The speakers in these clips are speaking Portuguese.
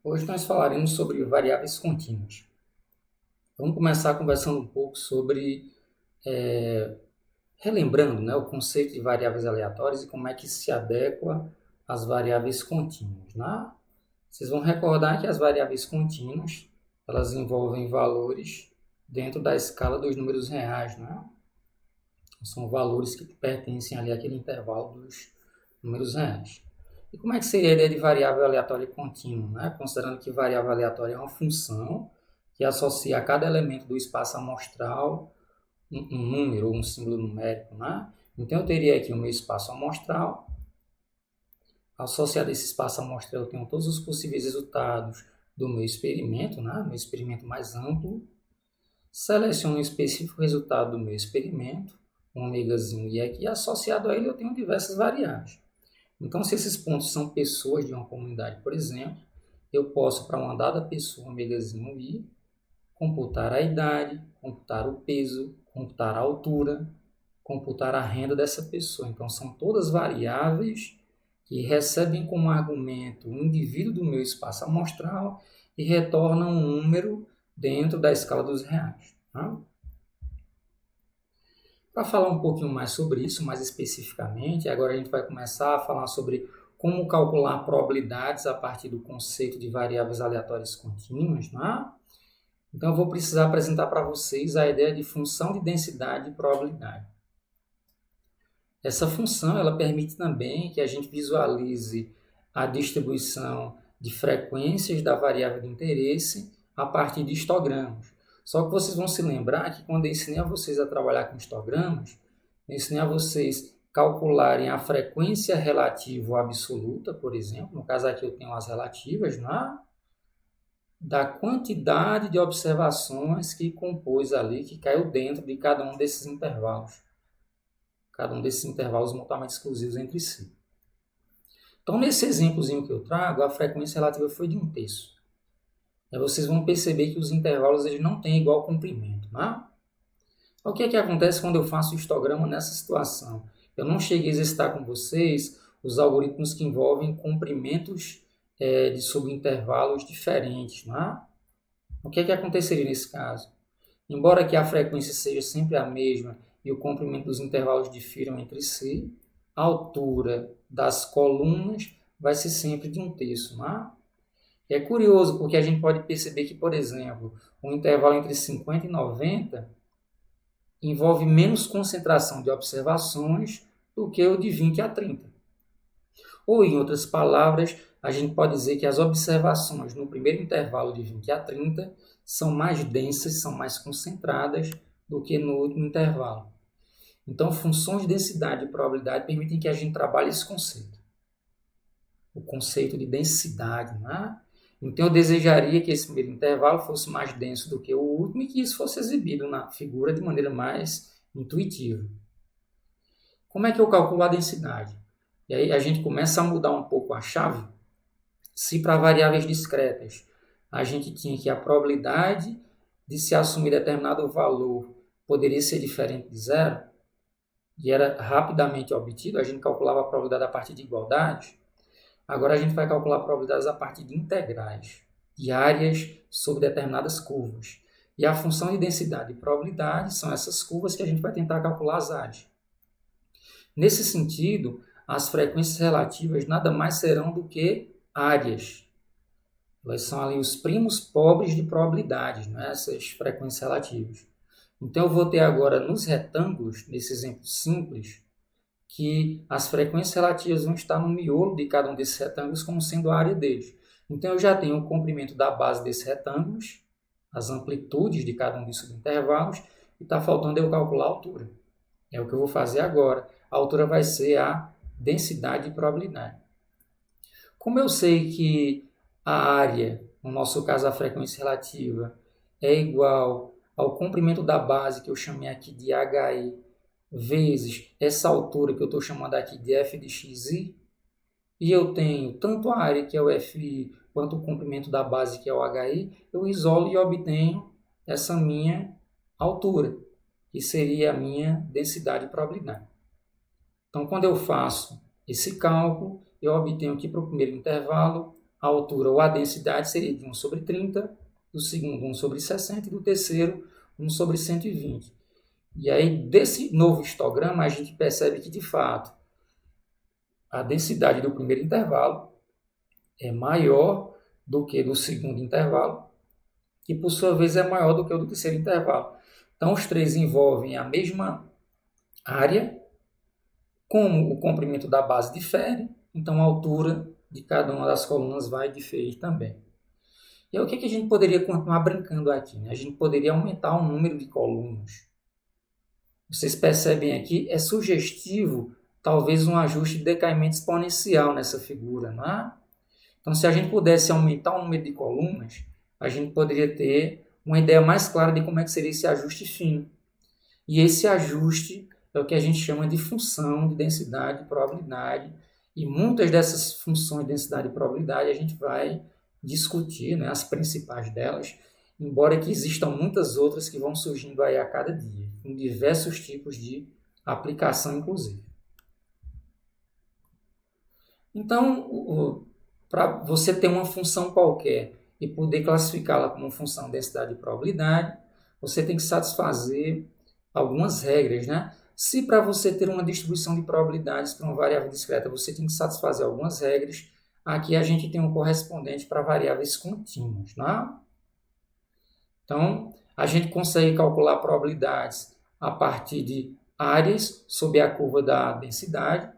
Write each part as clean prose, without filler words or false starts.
Hoje nós falaremos sobre variáveis contínuas. Vamos começar conversando um pouco sobre, relembrando, né, o conceito de variáveis aleatórias e como é que se adequa às variáveis contínuas. Né? Vocês vão recordar que as variáveis contínuas, elas envolvem valores dentro da escala dos números reais. Né? São valores que pertencem ali àquele intervalo dos números reais. E como é que seria a ideia de variável aleatória contínua? Né? Considerando que variável aleatória é uma função que associa a cada elemento do espaço amostral um número ou um símbolo numérico. Né? Então, eu teria aqui o meu espaço amostral. Associado a esse espaço amostral, eu tenho todos os possíveis resultados do meu experimento, né? Meu experimento mais amplo. Seleciono um específico resultado do meu experimento, um ômegazinho e aqui, associado a ele eu tenho diversas variáveis. Então, se esses pontos são pessoas de uma comunidade, por exemplo, eu posso, para uma dada pessoa, ômegazinho i, computar a idade, computar o peso, computar a altura, computar a renda dessa pessoa. Então, são todas variáveis que recebem como argumento o indivíduo do meu espaço amostral e retornam um número dentro da escala dos reais. Tá? Para falar um pouquinho mais sobre isso, mais especificamente, agora a gente vai começar a falar sobre como calcular probabilidades a partir do conceito de variáveis aleatórias contínuas. Né? Então, eu vou precisar apresentar para vocês a ideia de função de densidade e probabilidade. Essa função ela permite também que a gente visualize a distribuição de frequências da variável de interesse a partir de histogramos. Só que vocês vão se lembrar que quando eu ensinei a vocês a trabalhar com histogramas, eu ensinei a vocês calcularem a frequência relativa ou absoluta, por exemplo, no caso aqui eu tenho as relativas, da quantidade de observações que compôs ali, que caiu dentro de cada um desses intervalos mutuamente exclusivos entre si. Então, nesse exemplozinho que eu trago, a frequência relativa foi de 1/3. Aí vocês vão perceber que os intervalos eles não têm igual comprimento. Né? O que é que acontece quando eu faço histograma nessa situação? Eu não cheguei a exercitar com vocês os algoritmos que envolvem comprimentos de subintervalos diferentes. Né? O que é que aconteceria nesse caso? Embora que a frequência seja sempre a mesma e o comprimento dos intervalos difiram entre si, a altura das colunas vai ser sempre de 1/3. Né? É curioso porque a gente pode perceber que, por exemplo, o intervalo entre 50 e 90 envolve menos concentração de observações do que o de 20 a 30. Ou, em outras palavras, a gente pode dizer que as observações no primeiro intervalo de 20 a 30 são mais densas, são mais concentradas do que no último intervalo. Então, funções de densidade e probabilidade permitem que a gente trabalhe esse conceito. O conceito de densidade. Né? Então, eu desejaria que esse primeiro intervalo fosse mais denso do que o último e que isso fosse exibido na figura de maneira mais intuitiva. Como é que eu calculo a densidade? E aí a gente começa a mudar um pouco a chave. Se para variáveis discretas a gente tinha que a probabilidade de se assumir determinado valor poderia ser diferente de zero, e era rapidamente obtido, a gente calculava a probabilidade a partir de igualdades. Agora a gente vai calcular probabilidades a partir de integrais, de áreas sobre determinadas curvas. E a função de densidade e probabilidade são essas curvas que a gente vai tentar calcular as áreas. Nesse sentido, as frequências relativas nada mais serão do que áreas. Elas são ali os primos pobres de probabilidades, né? Essas frequências relativas. Então, eu vou ter agora nos retângulos, nesse exemplo simples, que as frequências relativas vão estar no miolo de cada um desses retângulos como sendo a área deles. Então, eu já tenho o comprimento da base desses retângulos, as amplitudes de cada um desses intervalos, e está faltando eu calcular a altura. É o que eu vou fazer agora. A altura vai ser a densidade de probabilidade. Como eu sei que a área, no nosso caso a frequência relativa, é igual ao comprimento da base, que eu chamei aqui de HI, vezes essa altura que eu estou chamando aqui de f de xi, e eu tenho tanto a área, que é o fi, quanto o comprimento da base, que é o hi, eu isolo e obtenho essa minha altura, que seria a minha densidade de probabilidade. Então, quando eu faço esse cálculo, eu obtenho que para o primeiro intervalo, a altura ou a densidade seria de 1 sobre 30, do segundo 1 sobre 60 e do terceiro 1 sobre 120. E aí, desse novo histograma, a gente percebe que, de fato, a densidade do primeiro intervalo é maior do que do segundo intervalo, que por sua vez é maior do que o do terceiro intervalo. Então, os três envolvem a mesma área, como o comprimento da base difere, então a altura de cada uma das colunas vai diferir também. E aí, o que a gente poderia continuar brincando aqui? Né? A gente poderia aumentar o número de colunas. Vocês percebem aqui, é sugestivo talvez um ajuste de decaimento exponencial nessa figura, não é? Então, se a gente pudesse aumentar o número de colunas, a gente poderia ter uma ideia mais clara de como é que seria esse ajuste fino. E esse ajuste é o que a gente chama de função de densidade e probabilidade. E muitas dessas funções de densidade e probabilidade a gente vai discutir, né, as principais delas, embora que existam muitas outras que vão surgindo aí a cada dia, com diversos tipos de aplicação, inclusive. Então, para você ter uma função qualquer e poder classificá-la como função de densidade e probabilidade, você tem que satisfazer algumas regras, né? Se para você ter uma distribuição de probabilidades para uma variável discreta, você tem que satisfazer algumas regras, aqui a gente tem um correspondente para variáveis contínuas, né? Então, a gente consegue calcular probabilidades a partir de áreas sob a curva da densidade.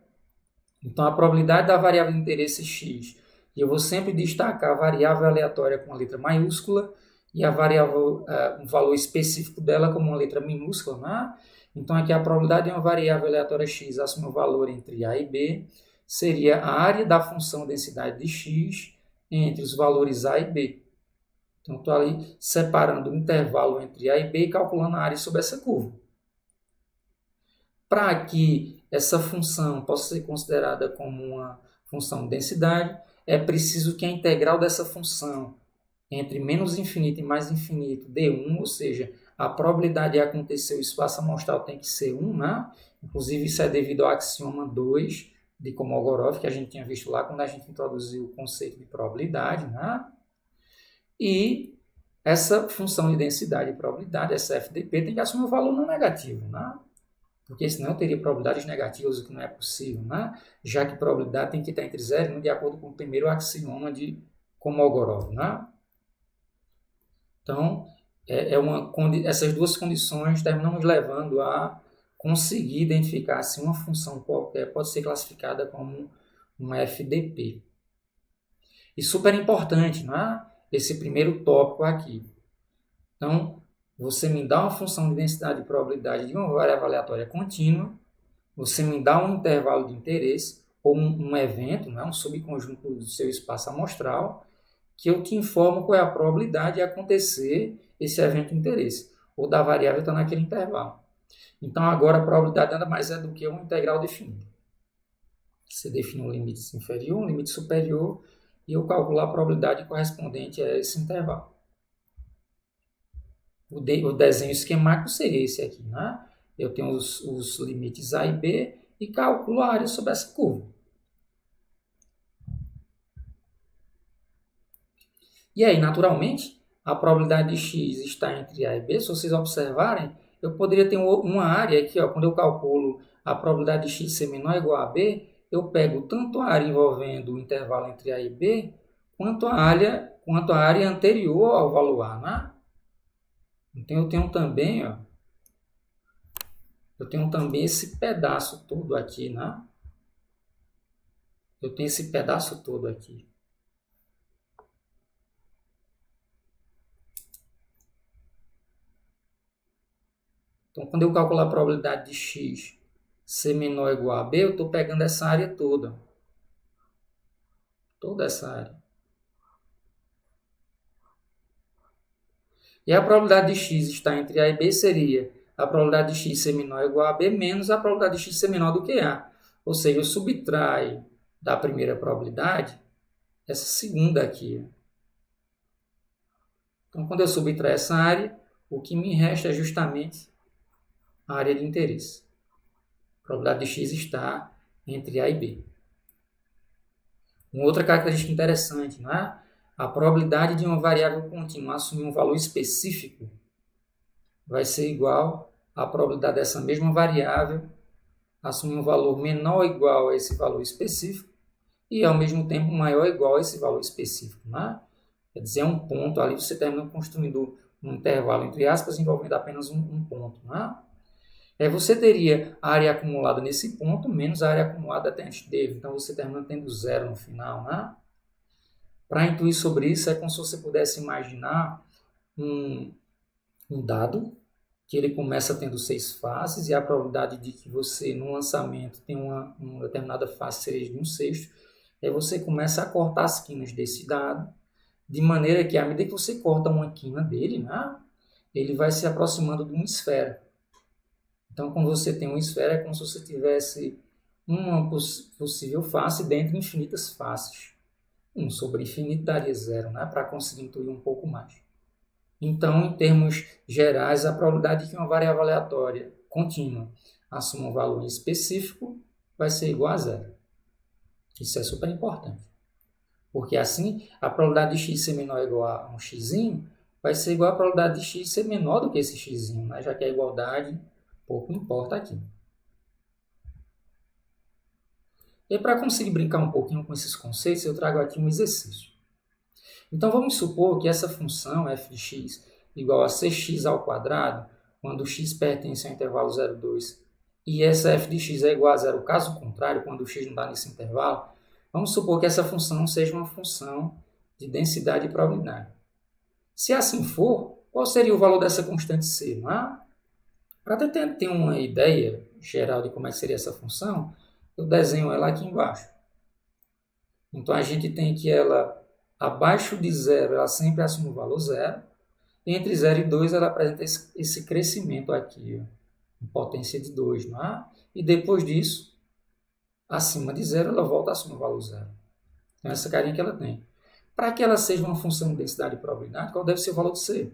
Então, a probabilidade da variável de interesse x, e eu vou sempre destacar a variável aleatória com a letra maiúscula e a variável, um valor específico dela como uma letra minúscula, né? Então, aqui a probabilidade de uma variável aleatória x assumir um valor entre a e b seria a área da função densidade de x entre os valores a e b. Então, estou ali separando o intervalo entre a e b e calculando a área sobre essa curva. Para que essa função possa ser considerada como uma função de densidade, é preciso que a integral dessa função entre menos infinito e mais infinito dê 1, ou seja, a probabilidade de acontecer o espaço amostral tem que ser 1, né? Inclusive isso é devido ao axioma 2 de Kolmogorov, que a gente tinha visto lá quando a gente introduziu o conceito de probabilidade, né? E essa função de densidade e probabilidade, essa FDP, tem que assumir um valor não negativo, né? Porque senão eu teria probabilidades negativas, o que não é possível, né? Já que probabilidade tem que estar entre 0 e 1, de acordo com o primeiro axioma de Kolmogorov, né? Então, essas duas condições terminam nos levando a conseguir identificar se uma função qualquer pode ser classificada como uma FDP. E super importante, não é? Esse primeiro tópico aqui. Então, você me dá uma função de densidade e probabilidade de uma variável aleatória contínua, você me dá um intervalo de interesse, ou um evento, né, um subconjunto do seu espaço amostral, que eu te informo qual é a probabilidade de acontecer esse evento de interesse, ou da variável estar naquele intervalo. Então, agora a probabilidade nada mais é do que uma integral definida. Você define um limite inferior, um limite superior, e eu calculo a probabilidade correspondente a esse intervalo. O desenho esquemático seria esse aqui, né? Eu tenho os limites A e B e calculo a área sobre essa curva. E aí, naturalmente, a probabilidade de x está entre A e B. Se vocês observarem, eu poderia ter uma área aqui, ó, quando eu calculo a probabilidade de x ser menor ou igual a B, eu pego tanto a área envolvendo o intervalo entre A e B, quanto a área anterior ao valor A, né? Então, eu tenho também esse pedaço todo aqui, né? Eu tenho esse pedaço todo aqui. Então, quando eu calcular a probabilidade de x ser menor ou igual a b, eu estou pegando essa área toda. Toda essa área. E a probabilidade de x estar entre A e B seria a probabilidade de x ser menor ou igual a B menos a probabilidade de x ser menor do que A. Ou seja, eu subtraio da primeira probabilidade essa segunda aqui. Então, quando eu subtraio essa área, o que me resta é justamente a área de interesse. A probabilidade de x está entre A e B. Uma outra característica interessante, não é? A probabilidade de uma variável contínua assumir um valor específico vai ser igual à probabilidade dessa mesma variável assumir um valor menor ou igual a esse valor específico e, ao mesmo tempo, maior ou igual a esse valor específico. Né? Quer dizer, é um ponto ali, você termina construindo um intervalo, entre aspas, envolvendo apenas um ponto. Né? Você teria a área acumulada nesse ponto menos a área acumulada até antes dele. Então, você termina tendo zero no final. Né? Para intuir sobre isso, é como se você pudesse imaginar um dado que ele começa tendo 6 faces e a probabilidade de que você, no lançamento, tenha uma determinada face seja de 1/6. Aí você começa a cortar as quinas desse dado, de maneira que, à medida que você corta uma quina dele, né, ele vai se aproximando de uma esfera. Então, quando você tem uma esfera, é como se você tivesse uma possível face dentre infinitas faces. 1 sobre infinito daria 0, né, para conseguir intuir um pouco mais. Então, em termos gerais, a probabilidade de que uma variável aleatória contínua assuma um valor específico vai ser igual a 0. Isso é super importante. Porque assim, a probabilidade de x ser menor ou igual a um x vai ser igual à probabilidade de x ser menor do que esse x, né? Já que a igualdade pouco importa aqui. E para conseguir brincar um pouquinho com esses conceitos, eu trago aqui um exercício. Então, vamos supor que essa função f de x igual a cx ao quadrado, quando x pertence ao intervalo 0, 2, e essa f de x é igual a 0, caso contrário, quando o x não está nesse intervalo, vamos supor que essa função seja uma função de densidade e probabilidade. Se assim for, qual seria o valor dessa constante c? Para ter uma ideia geral de como é que seria essa função, eu desenho ela aqui embaixo. Então, a gente tem que ela abaixo de 0, ela sempre assume o valor 0. Entre 0 e 2, ela apresenta esse crescimento aqui, ó, em potência de 2. Não é? E depois disso, acima de 0, ela volta a assumir o valor 0. Então, essa carinha que ela tem. Para que ela seja uma função de densidade e probabilidade, qual deve ser o valor de C?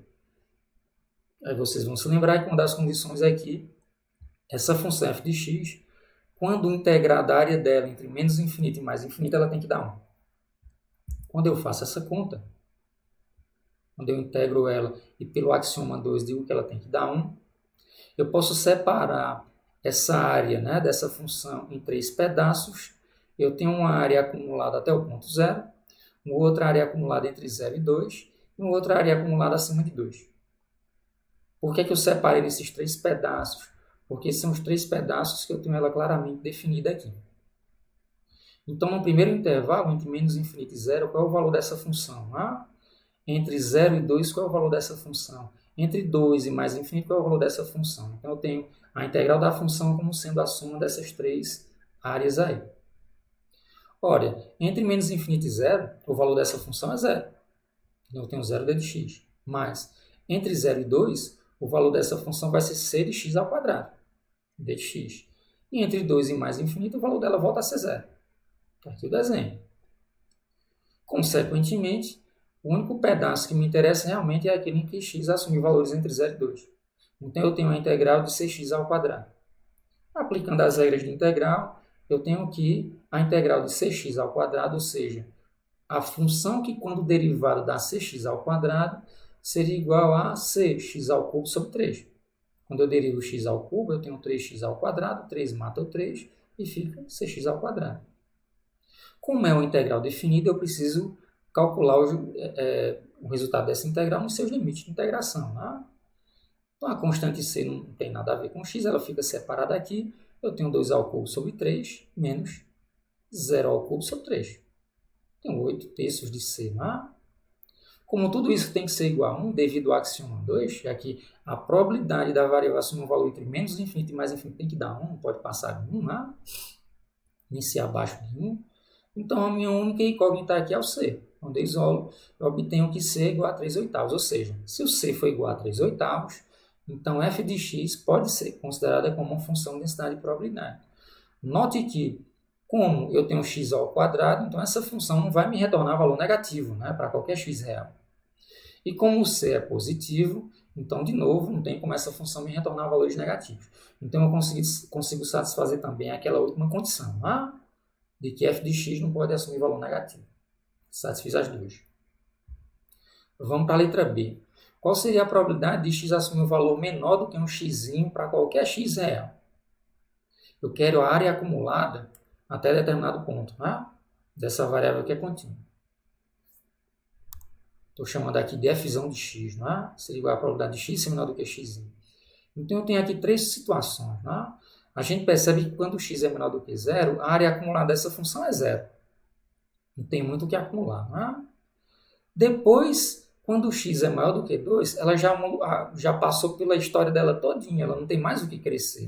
Aí vocês vão se lembrar que uma das condições aqui, essa função f de x, quando integrar da área dela entre menos infinito e mais infinito, ela tem que dar 1. Quando eu faço essa conta, quando eu integro ela e pelo axioma 2 digo que ela tem que dar 1, eu posso separar essa área, né, dessa função em 3 pedaços. Eu tenho uma área acumulada até o ponto 0, uma outra área acumulada entre 0 e 2 e uma outra área acumulada acima de 2. Por que eu separei nesses 3 pedaços? Porque são os 3 pedaços que eu tenho ela claramente definida aqui. Então, no primeiro intervalo, entre menos infinito e 0, qual é o valor dessa função? Entre 0 e 2, qual é o valor dessa função? Entre 2 e mais infinito, qual é o valor dessa função? Então, eu tenho a integral da função como sendo a soma dessas 3 áreas aí. Olha, entre menos infinito e 0, o valor dessa função é 0. Então, eu tenho 0 d de x. Mas, entre 0 e 2, o valor dessa função vai ser c de x ao quadrado, d de x. E entre 2 e mais infinito, o valor dela volta a ser 0. Aqui o desenho. Consequentemente, o único pedaço que me interessa realmente é aquele em que x assume valores entre 0 e 2. Então, eu tenho a integral de cx ao quadrado. Aplicando as regras de integral, eu tenho que a integral de cx ao quadrado, ou seja, a função que, quando derivada dá cx ao quadrado, seria igual a cx ao cubo sobre 3. Quando eu derivo x ao cubo, eu tenho 3x ao quadrado, 3 mata o 3 e fica cx ao quadrado. Como é uma integral definida, eu preciso calcular o resultado dessa integral nos seus limites de integração. Né? Então, a constante c não tem nada a ver com x, ela fica separada aqui. Eu tenho 2 ao cubo sobre 3 menos 0 ao cubo sobre 3. Tenho 8 terços de c. Né? Como tudo isso tem que ser igual a 1 devido ao axioma 2, já que a probabilidade da variável assumir um valor entre menos infinito e mais infinito tem que dar 1, não pode passar de 1, né? Nem ser abaixo de 1. Então, a minha única incógnita aqui é o C. Quando eu isolo, eu obtenho que C é igual a 3/8. Ou seja, se o C for igual a 3/8, então f de x pode ser considerada como uma função de densidade e probabilidade. Note que, como eu tenho x ao quadrado, então essa função não vai me retornar valor negativo, né, para qualquer x real. E como o C é positivo, Então, de novo, não tem como essa função me retornar valores negativos. Então, eu consigo satisfazer também aquela última condição, de que f de x não pode assumir valor negativo. Satisfiz as duas. Vamos para a letra B. Qual seria a probabilidade de x assumir um valor menor do que um x para qualquer x real? Eu quero a área acumulada até determinado ponto, dessa variável que é contínua. Estou chamando aqui de f de x, seria igual a probabilidade de x ser menor do que x. Então, eu tenho aqui três situações. A gente percebe que quando x é menor do que zero, a área acumulada dessa função é zero. Não tem muito o que acumular. Depois, quando x é maior do que 2, ela já passou pela história dela todinha, ela não tem mais o que crescer.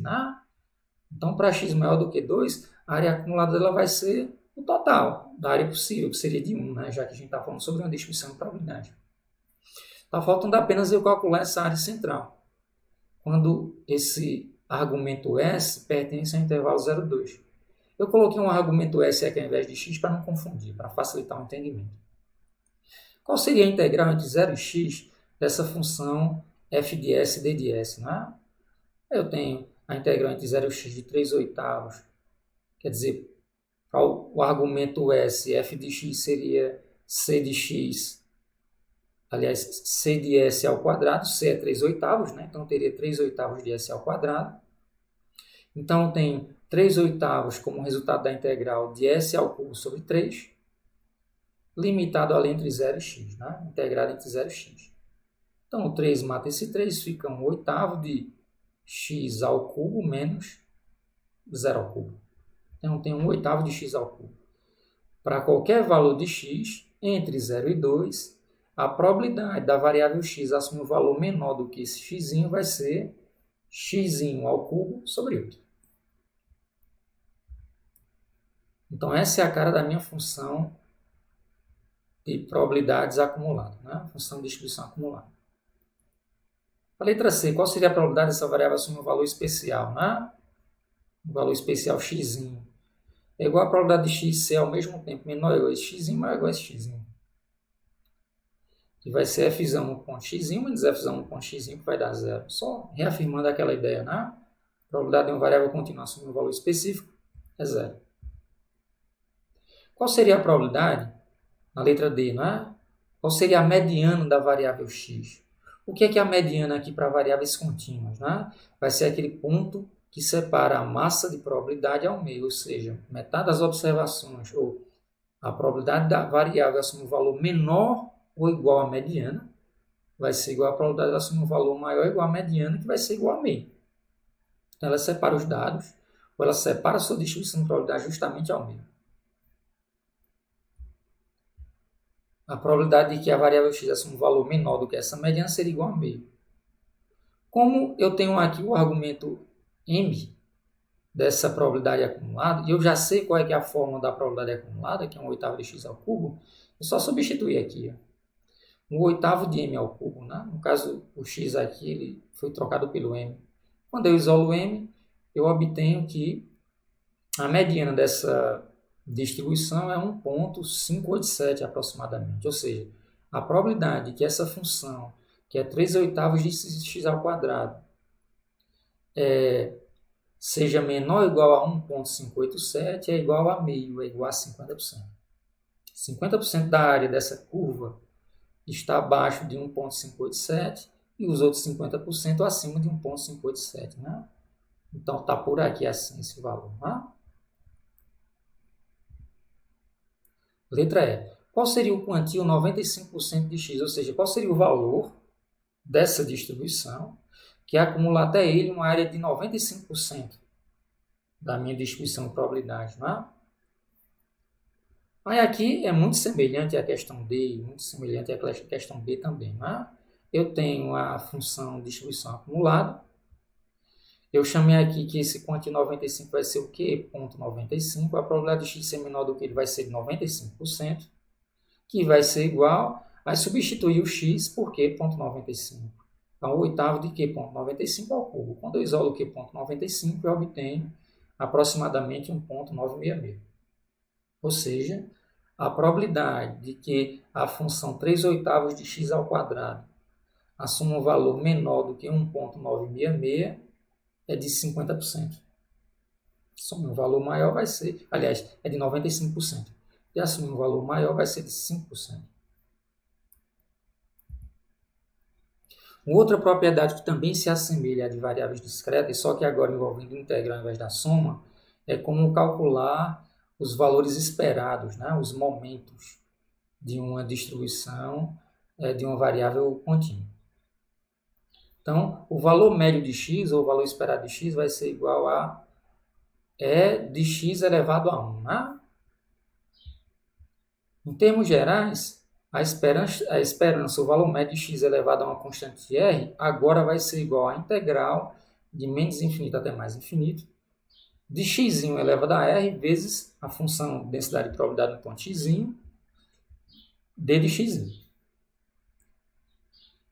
Então, para x maior do que 2, a área acumulada dela vai ser o total da área possível, que seria de 1, já que a gente está falando sobre uma distribuição de probabilidade. Está faltando apenas eu calcular essa área central, quando esse argumento S pertence ao intervalo 0,2. Eu coloquei um argumento S aqui ao invés de x para não confundir, para facilitar o entendimento. Qual seria a integral entre 0 e x dessa função f de s e d de s? Eu tenho a integral entre 0 e x de 3/8, quer dizer, o argumento S, f de x seria c de x, aliás, c de s ao quadrado, c é 3/8, então teria 3/8 de s ao quadrado. Então, eu tenho 3/8 como resultado da integral de s ao cubo sobre 3, limitado ali entre 0 e x, integrado entre 0 e x. Então, o 3 mata esse 3, fica 1/8 de x ao cubo menos 0 ao cubo. Então, tem 1/8 de x ao cubo. Para qualquer valor de x, entre 0 e 2, a probabilidade da variável x assumir um valor menor do que esse x vai ser x ao cubo sobre 8. Então, essa é a cara da minha função de probabilidades acumulada, função de distribuição acumulada. A letra C, qual seria a probabilidade dessa variável assumir um valor especial? Um valor especial x é igual a probabilidade de x ser ao mesmo tempo menor ou igual a esse x, maior ou igual a esse x. Que vai ser f no ponto x menos f no ponto x, que vai dar zero. Só reafirmando aquela ideia, A probabilidade de uma variável contínua assumir um valor específico é zero. Qual seria a probabilidade, na letra D, qual seria a mediana da variável x? O que é a mediana aqui para variáveis contínuas? Vai ser aquele ponto que separa a massa de probabilidade ao meio, ou seja, metade das observações, ou a probabilidade da variável assumir um valor menor ou igual à mediana, vai ser igual à probabilidade de assumir um valor maior ou igual à mediana, que vai ser igual a meio. Então, ela separa os dados, ou ela separa a sua distribuição de probabilidade justamente ao meio. A probabilidade de que a variável x assuma um valor menor do que essa mediana seria igual a meio. Como eu tenho aqui o argumento m dessa probabilidade acumulada, e eu já sei qual é, que é a fórmula da probabilidade acumulada, que é 1/8 de x ao cubo, eu só substituir aqui. 1/8 de m ao cubo. No caso, o x aqui ele foi trocado pelo m. Quando eu isolo o m, eu obtenho que a mediana dessa distribuição é 1,587 aproximadamente. Ou seja, a probabilidade de que essa função, que é 3/8 de x ao quadrado, seja menor ou igual a 1,587 é igual a meio, é igual a 50%. 50% da área dessa curva está abaixo de 1,587 e os outros 50% acima de 1,587. Então, está por aqui assim esse valor. Letra E. Qual seria o quantio 95% de x? Ou seja, qual seria o valor dessa distribuição que acumula até ele uma área de 95% da minha distribuição de probabilidade. Aí aqui é muito semelhante à questão D, muito semelhante à questão B também. Eu tenho a função de distribuição acumulada. Eu chamei aqui que esse quantio 95 vai ser o quê? 0,95. A probabilidade de x ser menor do que ele vai ser de 95%, que vai ser igual a substituir o x por quê? 0,95. Então, 1/8 de quê? 0,95 ao cubo. Quando eu isolo o quê? 0,95, eu obtenho aproximadamente 1,966. Ou seja, a probabilidade de que a função 3/8 de x ao quadrado assuma um valor menor do que 1,966, é de 50%. Assumir um valor maior vai ser, aliás, é de 95%. E assumir um valor maior vai ser de 5%. Uma outra propriedade que também se assemelha à de variáveis discretas, só que agora envolvendo integral ao invés da soma, é como calcular os valores esperados, né? Os momentos de uma distribuição de uma variável contínua. Então, o valor médio de x, ou o valor esperado de x, vai ser igual a E de x elevado a 1. Né? Em termos gerais, a esperança, o valor médio de x elevado a uma constante de r, agora vai ser igual à integral de menos infinito até mais infinito, de x elevado a r vezes a função densidade de probabilidade no ponto x, d de x.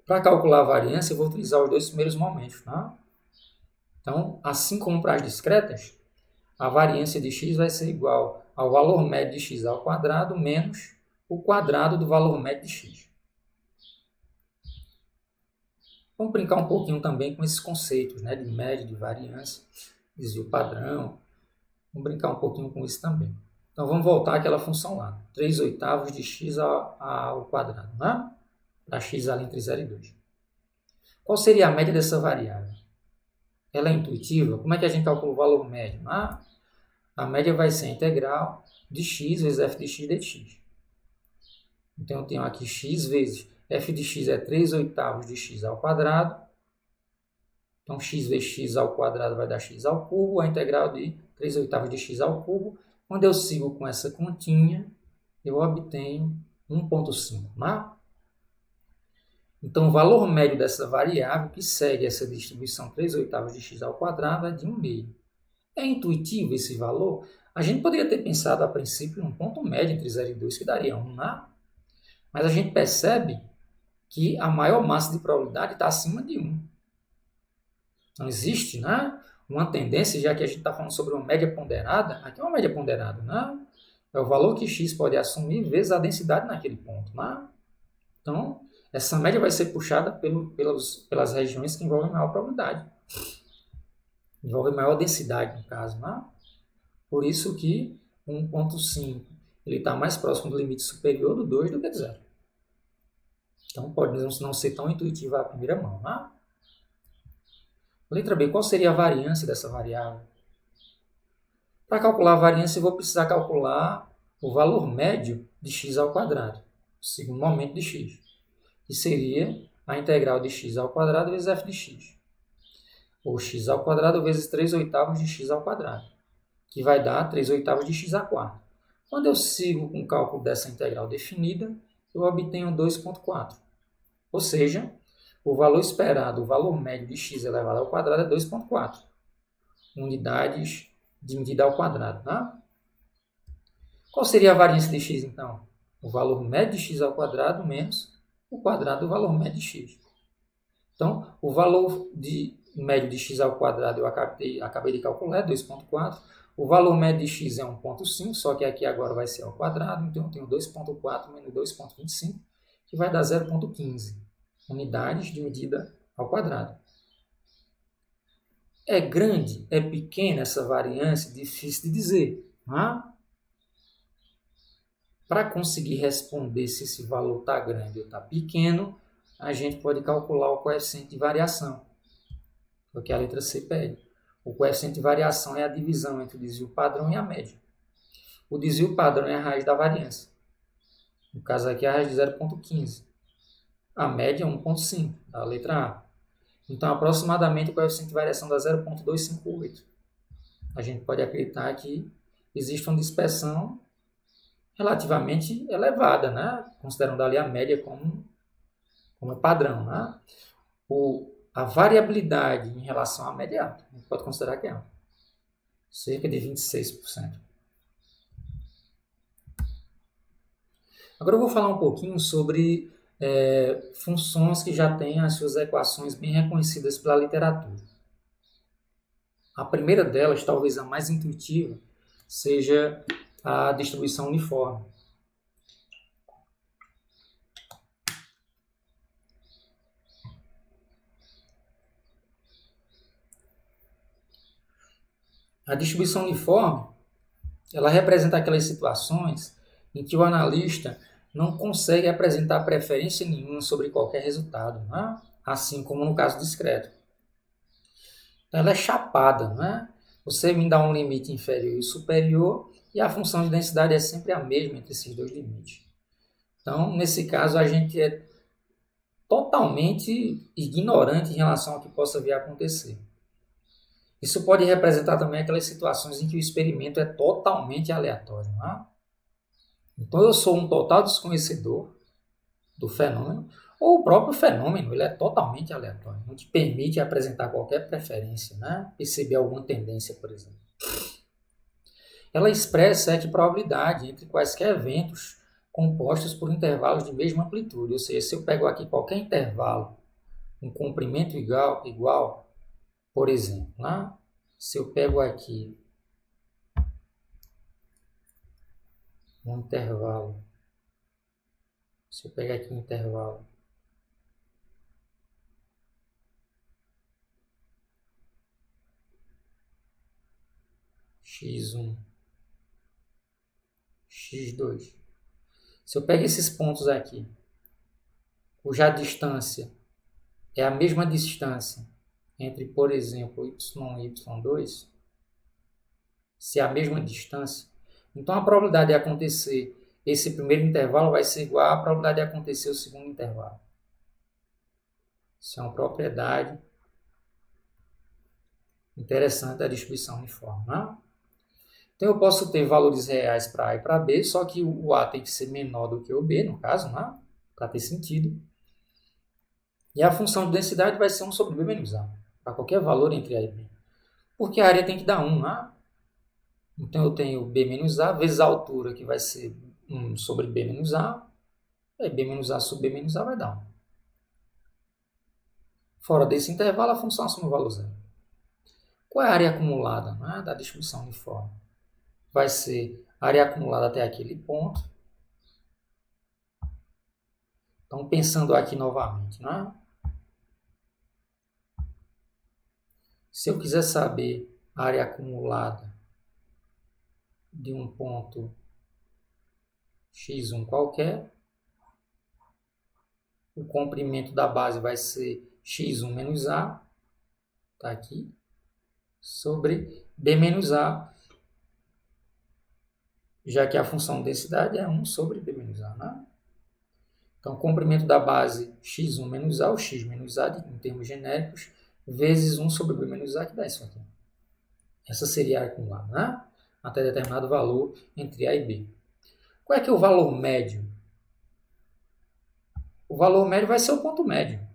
Para calcular a variância, eu vou utilizar os dois primeiros momentos. Tá? Então, assim como para as discretas, a variância de x vai ser igual ao valor médio de x ao quadrado menos o quadrado do valor médio de x. Vamos brincar um pouquinho também com esses conceitos, né, de média, de variância, desvio padrão. Vamos brincar um pouquinho com isso também. Então, vamos voltar àquela função lá. 3/8 de x ao quadrado, né? Para x ali entre 0 e 2. Qual seria a média dessa variável? Ela é intuitiva? Como é que a gente calcula o valor médio? A média vai ser a integral de x vezes f de x dx. Então, eu tenho aqui x vezes f de x é 3/8 de x ao quadrado. Então, x vezes x ao quadrado vai dar x ao cubo. A integral de 3/8 de x ao cubo. Quando eu sigo com essa continha, eu obtenho 1,5. Né? Então, o valor médio dessa variável que segue essa distribuição 3/8 de x ao quadrado é de 1,5. É intuitivo esse valor? A gente poderia ter pensado a princípio em um ponto médio entre 0 e 2, que daria 1, né? Mas a gente percebe que a maior massa de probabilidade está acima de 1. Então, existe, né, uma tendência, já que a gente está falando sobre uma média ponderada, aqui é uma média ponderada, né? É o valor que x pode assumir vezes a densidade naquele ponto. Né? Então, essa média vai ser puxada pelas regiões que envolvem maior probabilidade. Envolvem maior densidade, no caso. Né? Por isso que 1,5 ele está mais próximo do limite superior do 2 do que de 0. Então, pode não ser tão intuitivo à primeira mão. Né? Letra B, qual seria a variância dessa variável? Para calcular a variância, eu vou precisar calcular o valor médio de x ao quadrado, o segundo momento de x, que seria a integral de x ao quadrado vezes f de x, ou x ao quadrado vezes 3/8 de x ao quadrado, que vai dar 3/8 de x à quarta. Quando eu sigo com o cálculo dessa integral definida, eu obtenho 2,4. Ou seja, o valor esperado, o valor médio de x elevado ao quadrado é 2,4 unidades de medida ao quadrado. Tá? Qual seria a variância de x, então? O valor médio de x ao quadrado menos o quadrado do valor médio de x. Então, o valor médio de x ao quadrado eu acabei de calcular, é 2,4. O valor médio de x é 1,5, só que aqui agora vai ser ao quadrado, então eu tenho 2,4 menos 2,25, que vai dar 0,15 unidades de medida ao quadrado. É grande, é pequena essa variância? Difícil de dizer. Para conseguir responder se esse valor está grande ou está pequeno, a gente pode calcular o coeficiente de variação, é o que a letra C pede. O coeficiente de variação é a divisão entre o desvio padrão e a média. O desvio padrão é a raiz da variância. No caso aqui, é a raiz de 0,15. A média é 1,5, da letra A. Então, aproximadamente, o coeficiente de variação dá 0,258. A gente pode acreditar que existe uma dispersão relativamente elevada, né? Considerando ali a média como padrão. Né? A variabilidade em relação à média é alta. A gente pode considerar que é alta. Cerca de 26%. Agora eu vou falar um pouquinho sobre funções que já têm as suas equações bem reconhecidas pela literatura. A primeira delas, talvez a mais intuitiva, seja a distribuição uniforme. A distribuição uniforme, ela representa aquelas situações em que o analista não consegue apresentar preferência nenhuma sobre qualquer resultado, né? Assim como no caso discreto. Então, ela é chapada, né? Você me dá um limite inferior e superior e a função de densidade é sempre a mesma entre esses dois limites. Então, nesse caso, a gente é totalmente ignorante em relação ao que possa vir a acontecer. Isso pode representar também aquelas situações em que o experimento é totalmente aleatório. Né? Então, eu sou um total desconhecedor do fenômeno, ou o próprio fenômeno ele é totalmente aleatório, não te permite apresentar qualquer preferência, né? Perceber alguma tendência, por exemplo. Ela expressa a probabilidade entre quaisquer eventos compostos por intervalos de mesma amplitude, ou seja, se eu pego aqui qualquer intervalo, um comprimento igual, por exemplo, né? Se eu pego aqui um intervalo, se eu pegar aqui um intervalo x1, x2, se eu pego esses pontos aqui, cuja distância é a mesma distância entre, por exemplo, y1 e y2, se é a mesma distância, então a probabilidade de acontecer esse primeiro intervalo vai ser igual à probabilidade de acontecer o segundo intervalo. Isso é uma propriedade interessante da distribuição uniforme. Né? Então eu posso ter valores reais para A e para B, só que o A tem que ser menor do que o B, no caso, né? Para ter sentido. E a função de densidade vai ser 1 sobre B menos A, para qualquer valor entre A e B. Porque a área tem que dar 1, né? Então eu tenho B menos A vezes a altura, que vai ser 1 sobre B menos A. Aí B menos A sobre B menos A vai dar 1. Fora desse intervalo, a função assume o valor zero. Qual é a área acumulada, né, da distribuição uniforme? Vai ser a área acumulada até aquele ponto. Então, pensando aqui novamente, né? Se eu quiser saber a área acumulada de um ponto x1 qualquer, o comprimento da base vai ser x1 menos A, está aqui, sobre B menos A, já que a função de densidade é 1 sobre B menos A, né? Então, o comprimento da base x1 menos A, ou x menos A, em termos genéricos, vezes 1 sobre B menos A, que dá isso aqui. Essa seria a área acumulada, né? Até determinado valor entre A e B. Qual é que é o valor médio? O valor médio vai ser o ponto médio.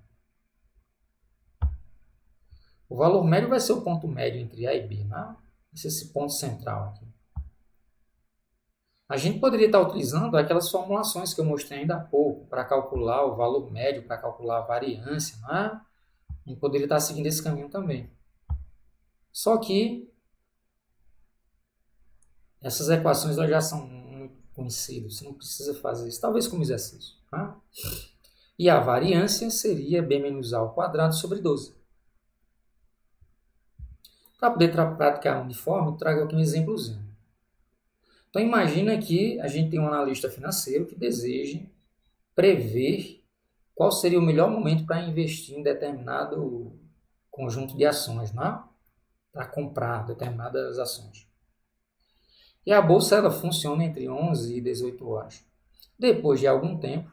O valor médio vai ser o ponto médio entre A e B, né? Esse ponto central aqui. A gente poderia estar utilizando aquelas formulações que eu mostrei ainda há pouco para calcular o valor médio, para calcular a variância, né? A gente poderia estar seguindo esse caminho também. Só que essas equações elas já são muito conhecidas, você não precisa fazer isso, talvez como exercício. Tá? E a variância seria B menos A ao quadrado sobre 12. Para poder praticar uniforme, eu trago aqui um exemplozinho. Então, imagina que a gente tem um analista financeiro que deseja prever qual seria o melhor momento para investir em determinado conjunto de ações, né? Para comprar determinadas ações. E a bolsa ela funciona entre 11 e 18 horas. Depois de algum tempo,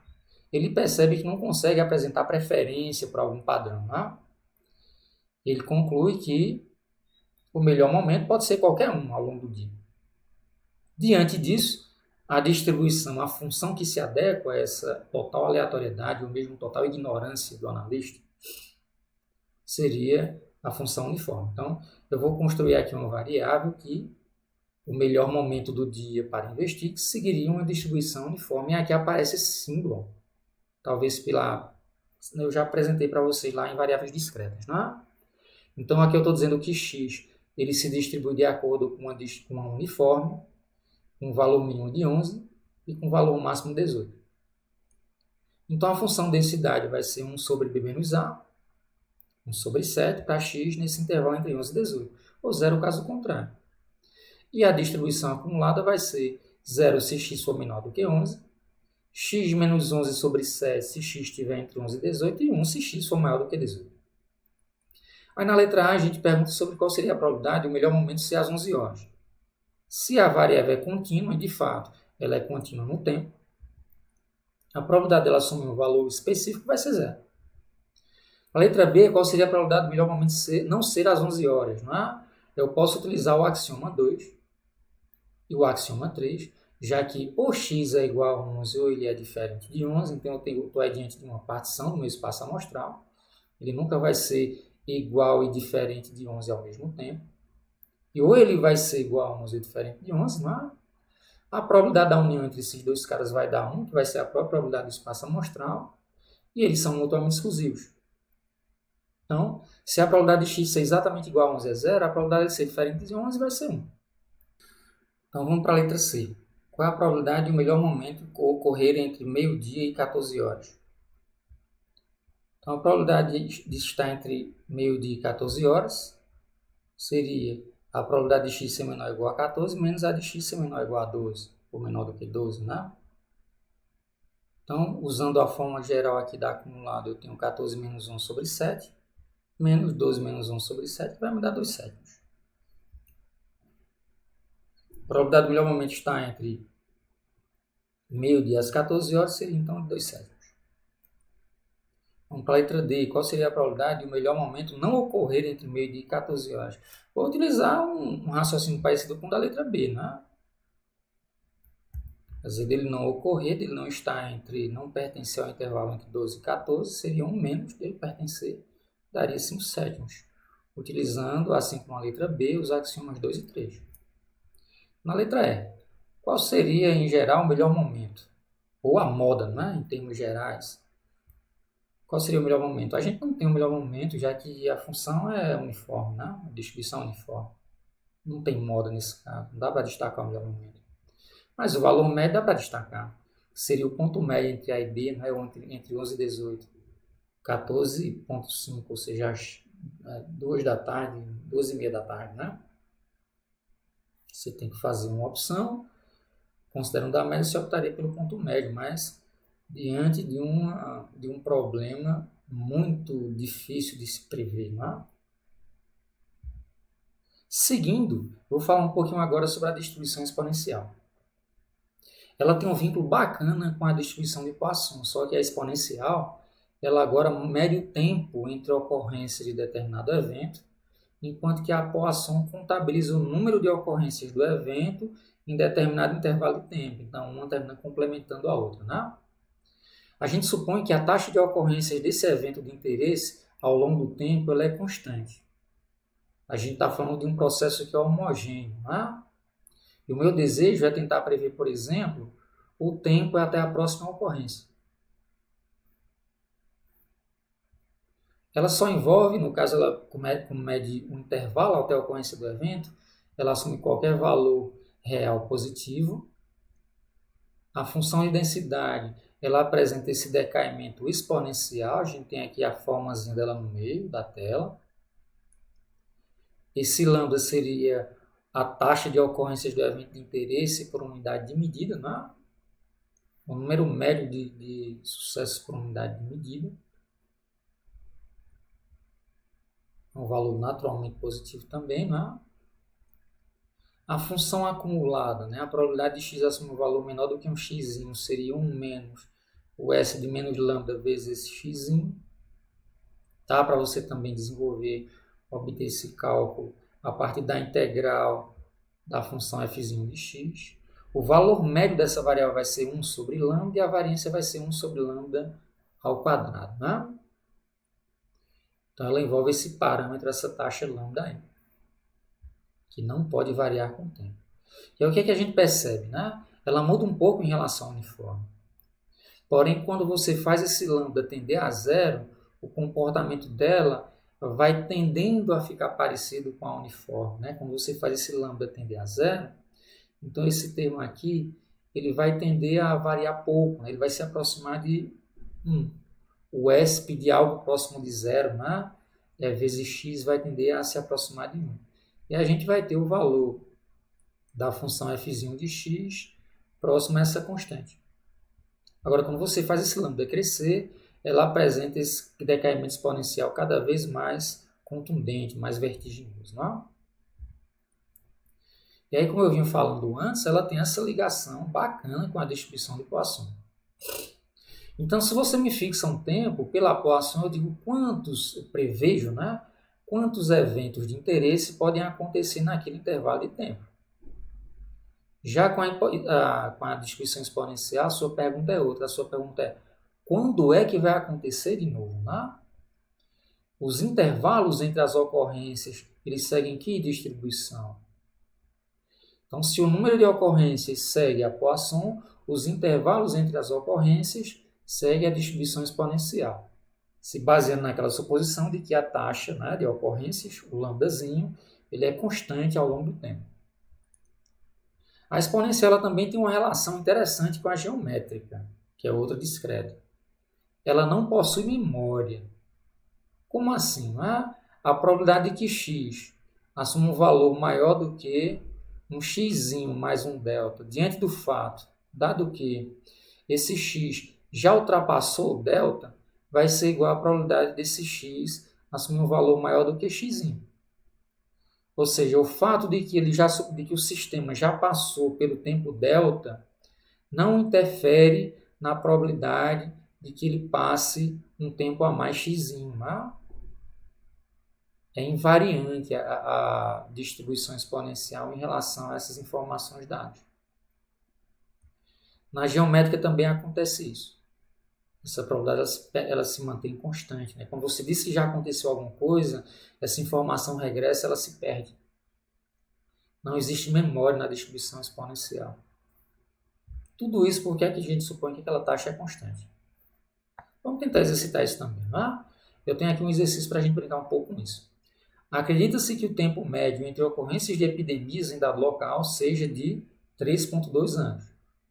ele percebe que não consegue apresentar preferência para algum padrão. Né? Ele conclui que o melhor momento pode ser qualquer um ao longo do dia. Diante disso, a distribuição, a função que se adequa a essa total aleatoriedade, ou mesmo total ignorância do analista, seria a função uniforme. Então, eu vou construir aqui uma variável que o melhor momento do dia para investir, que seguiria uma distribuição uniforme. E aqui aparece esse símbolo. Talvez eu já apresentei para vocês lá em variáveis discretas. Né? Então, aqui eu estou dizendo que x ele se distribui de acordo com uma uniforme, com valor mínimo de 11 e com valor máximo de 18. Então, a função densidade vai ser 1 sobre B menos A, 1 sobre 7 para x nesse intervalo entre 11 e 18. Ou zero caso contrário. E a distribuição acumulada vai ser 0 se x for menor do que 11, x menos 11 sobre 7 se x estiver entre 11 e 18, e 1 se x for maior do que 18. Aí na letra A a gente pergunta sobre qual seria a probabilidade de o melhor momento ser às 11 horas. Se a variável é contínua, e de fato ela é contínua no tempo, a probabilidade dela assumir um valor específico vai ser 0. A letra B, qual seria a probabilidade do melhor momento não ser às 11 horas? Não é? Eu posso utilizar o axioma 2 e o axioma 3, já que ou x é igual a 11 ou ele é diferente de 11, então eu estou diante de uma partição do meu espaço amostral. Ele nunca vai ser igual e diferente de 11 ao mesmo tempo. E ou ele vai ser igual a 11 ou diferente de 11, não é? A probabilidade da união entre esses dois caras vai dar 1, que vai ser a própria probabilidade do espaço amostral, e eles são mutuamente exclusivos. Então, se a probabilidade de x ser exatamente igual a 11 é 0, a probabilidade de ser diferente de 11 vai ser 1. Então, vamos para a letra C. Qual é a probabilidade de o melhor momento ocorrer entre meio-dia e 14 horas? Então, a probabilidade de estar entre meio-dia e 14 horas seria a probabilidade de x ser menor ou igual a 14 menos a de x ser menor ou igual a 12, ou menor do que 12, né? Então, usando a fórmula geral aqui da acumulada, eu tenho 14 menos 1 sobre 7, menos 12 menos 1 sobre 7, vai me dar 2 sétimos. A probabilidade do melhor momento está entre meio-dia às 14 horas, seria então de 2 sétimos. Vamos para a letra D. Qual seria a probabilidade de o melhor momento não ocorrer entre meio-dia e 14 horas? Vou utilizar um raciocínio parecido com o da letra B, né? Quer dizer, dele não ocorrer, dele não estar entre, não pertencer ao intervalo entre 12 e 14, seria 1 menos dele pertencer, daria 5 sétimos. Utilizando, assim como a letra B, os axiomas 2 e 3. Na letra E, qual seria, em geral, o melhor momento? Ou a moda, né? Em termos gerais. Qual seria o melhor momento? A gente não tem o melhor momento, já que a função é uniforme, né? A distribuição é uniforme. Não tem moda nesse caso, não dá para destacar o melhor momento. Mas o valor médio dá para destacar. Seria o ponto médio entre A e B, né? Entre 11 e 18. 14,5, ou seja, às 2 da tarde, 12h30 da tarde, né? Você tem que fazer uma opção, considerando a média, você optaria pelo ponto médio, mas diante de um problema muito difícil de se prever, né? Seguindo, vou falar um pouquinho agora sobre a distribuição exponencial. Ela tem um vínculo bacana com a distribuição de Poisson, só que a exponencial, ela agora mede o tempo entre a ocorrência de determinado evento, enquanto que a Poisson contabiliza o número de ocorrências do evento em determinado intervalo de tempo. Então, uma termina complementando a outra, né? A gente supõe que a taxa de ocorrências desse evento de interesse ao longo do tempo ela é constante. A gente está falando de um processo que é homogêneo, né? E o meu desejo é tentar prever, por exemplo, o tempo até a próxima ocorrência. Ela só envolve, no caso, ela mede um intervalo até a ocorrência do evento, ela assume qualquer valor real positivo. A função de densidade, ela apresenta esse decaimento exponencial, a gente tem aqui a formazinha dela no meio da tela. Esse lambda seria a taxa de ocorrências do evento de interesse por unidade de medida, né? O número médio de sucessos por unidade de medida. Um valor naturalmente positivo também, né? A função acumulada, né? A probabilidade de x assumir um valor menor do que um x seria 1 menos o S de menos lambda vezes esse x. Tá? Para você também desenvolver, obter esse cálculo a partir da integral da função f de x. O valor médio dessa variável vai ser 1 sobre lambda e a variância vai ser 1 sobre lambda ao quadrado, né? Então, ela envolve esse parâmetro, essa taxa lambda, que não pode variar com o tempo. E aí, o que a gente percebe, né? Ela muda um pouco em relação ao uniforme. Porém, quando você faz esse lambda tender a zero, o comportamento dela vai tendendo a ficar parecido com a uniforme, né? Quando você faz esse lambda tender a zero, então esse termo aqui ele vai tender a variar pouco, né? Ele vai se aproximar de 1. O ESP de algo próximo de zero, né? Vezes x vai tender a se aproximar de 1. E a gente vai ter o valor da função f de x próximo a essa constante. Agora, quando você faz esse lambda crescer, ela apresenta esse decaimento exponencial cada vez mais contundente, mais vertiginoso. Não é? E aí, como eu vinha falando antes, ela tem essa ligação bacana com a distribuição de Poisson. Então, se você me fixa um tempo, pela Poisson eu digo eu prevejo, né? Quantos eventos de interesse podem acontecer naquele intervalo de tempo. Já com a distribuição exponencial, a sua pergunta é outra. A sua pergunta é, quando é que vai acontecer de novo? Né? Os intervalos entre as ocorrências, eles seguem que distribuição? Então, se o número de ocorrências segue a Poisson, os intervalos entre as ocorrências seguem a distribuição exponencial, se baseando naquela suposição de que a taxa, né, de ocorrências, o lambdazinho, ele é constante ao longo do tempo. A exponencial ela também tem uma relação interessante com a geométrica, que é outra discreta. Ela não possui memória. Como assim? A probabilidade de que x assuma um valor maior do que um x mais um delta, diante do fato, dado que esse x já ultrapassou o delta, vai ser igual à probabilidade desse x assumir um valor maior do que x. Ou seja, o fato de que o sistema já passou pelo tempo delta não interfere na probabilidade de que ele passe um tempo a mais x. É invariante a distribuição exponencial em relação a essas informações dadas. Na geométrica também acontece isso. Essa probabilidade ela se mantém constante. Né? Quando você diz que já aconteceu alguma coisa, essa informação regressa, ela se perde. Não existe memória na distribuição exponencial. Tudo isso porque a gente supõe que aquela taxa é constante. Vamos tentar exercitar isso também. Não é? Eu tenho aqui um exercício para a gente brincar um pouco com isso. Acredita-se que o tempo médio entre ocorrências de epidemias em dado local seja de 3,2 anos.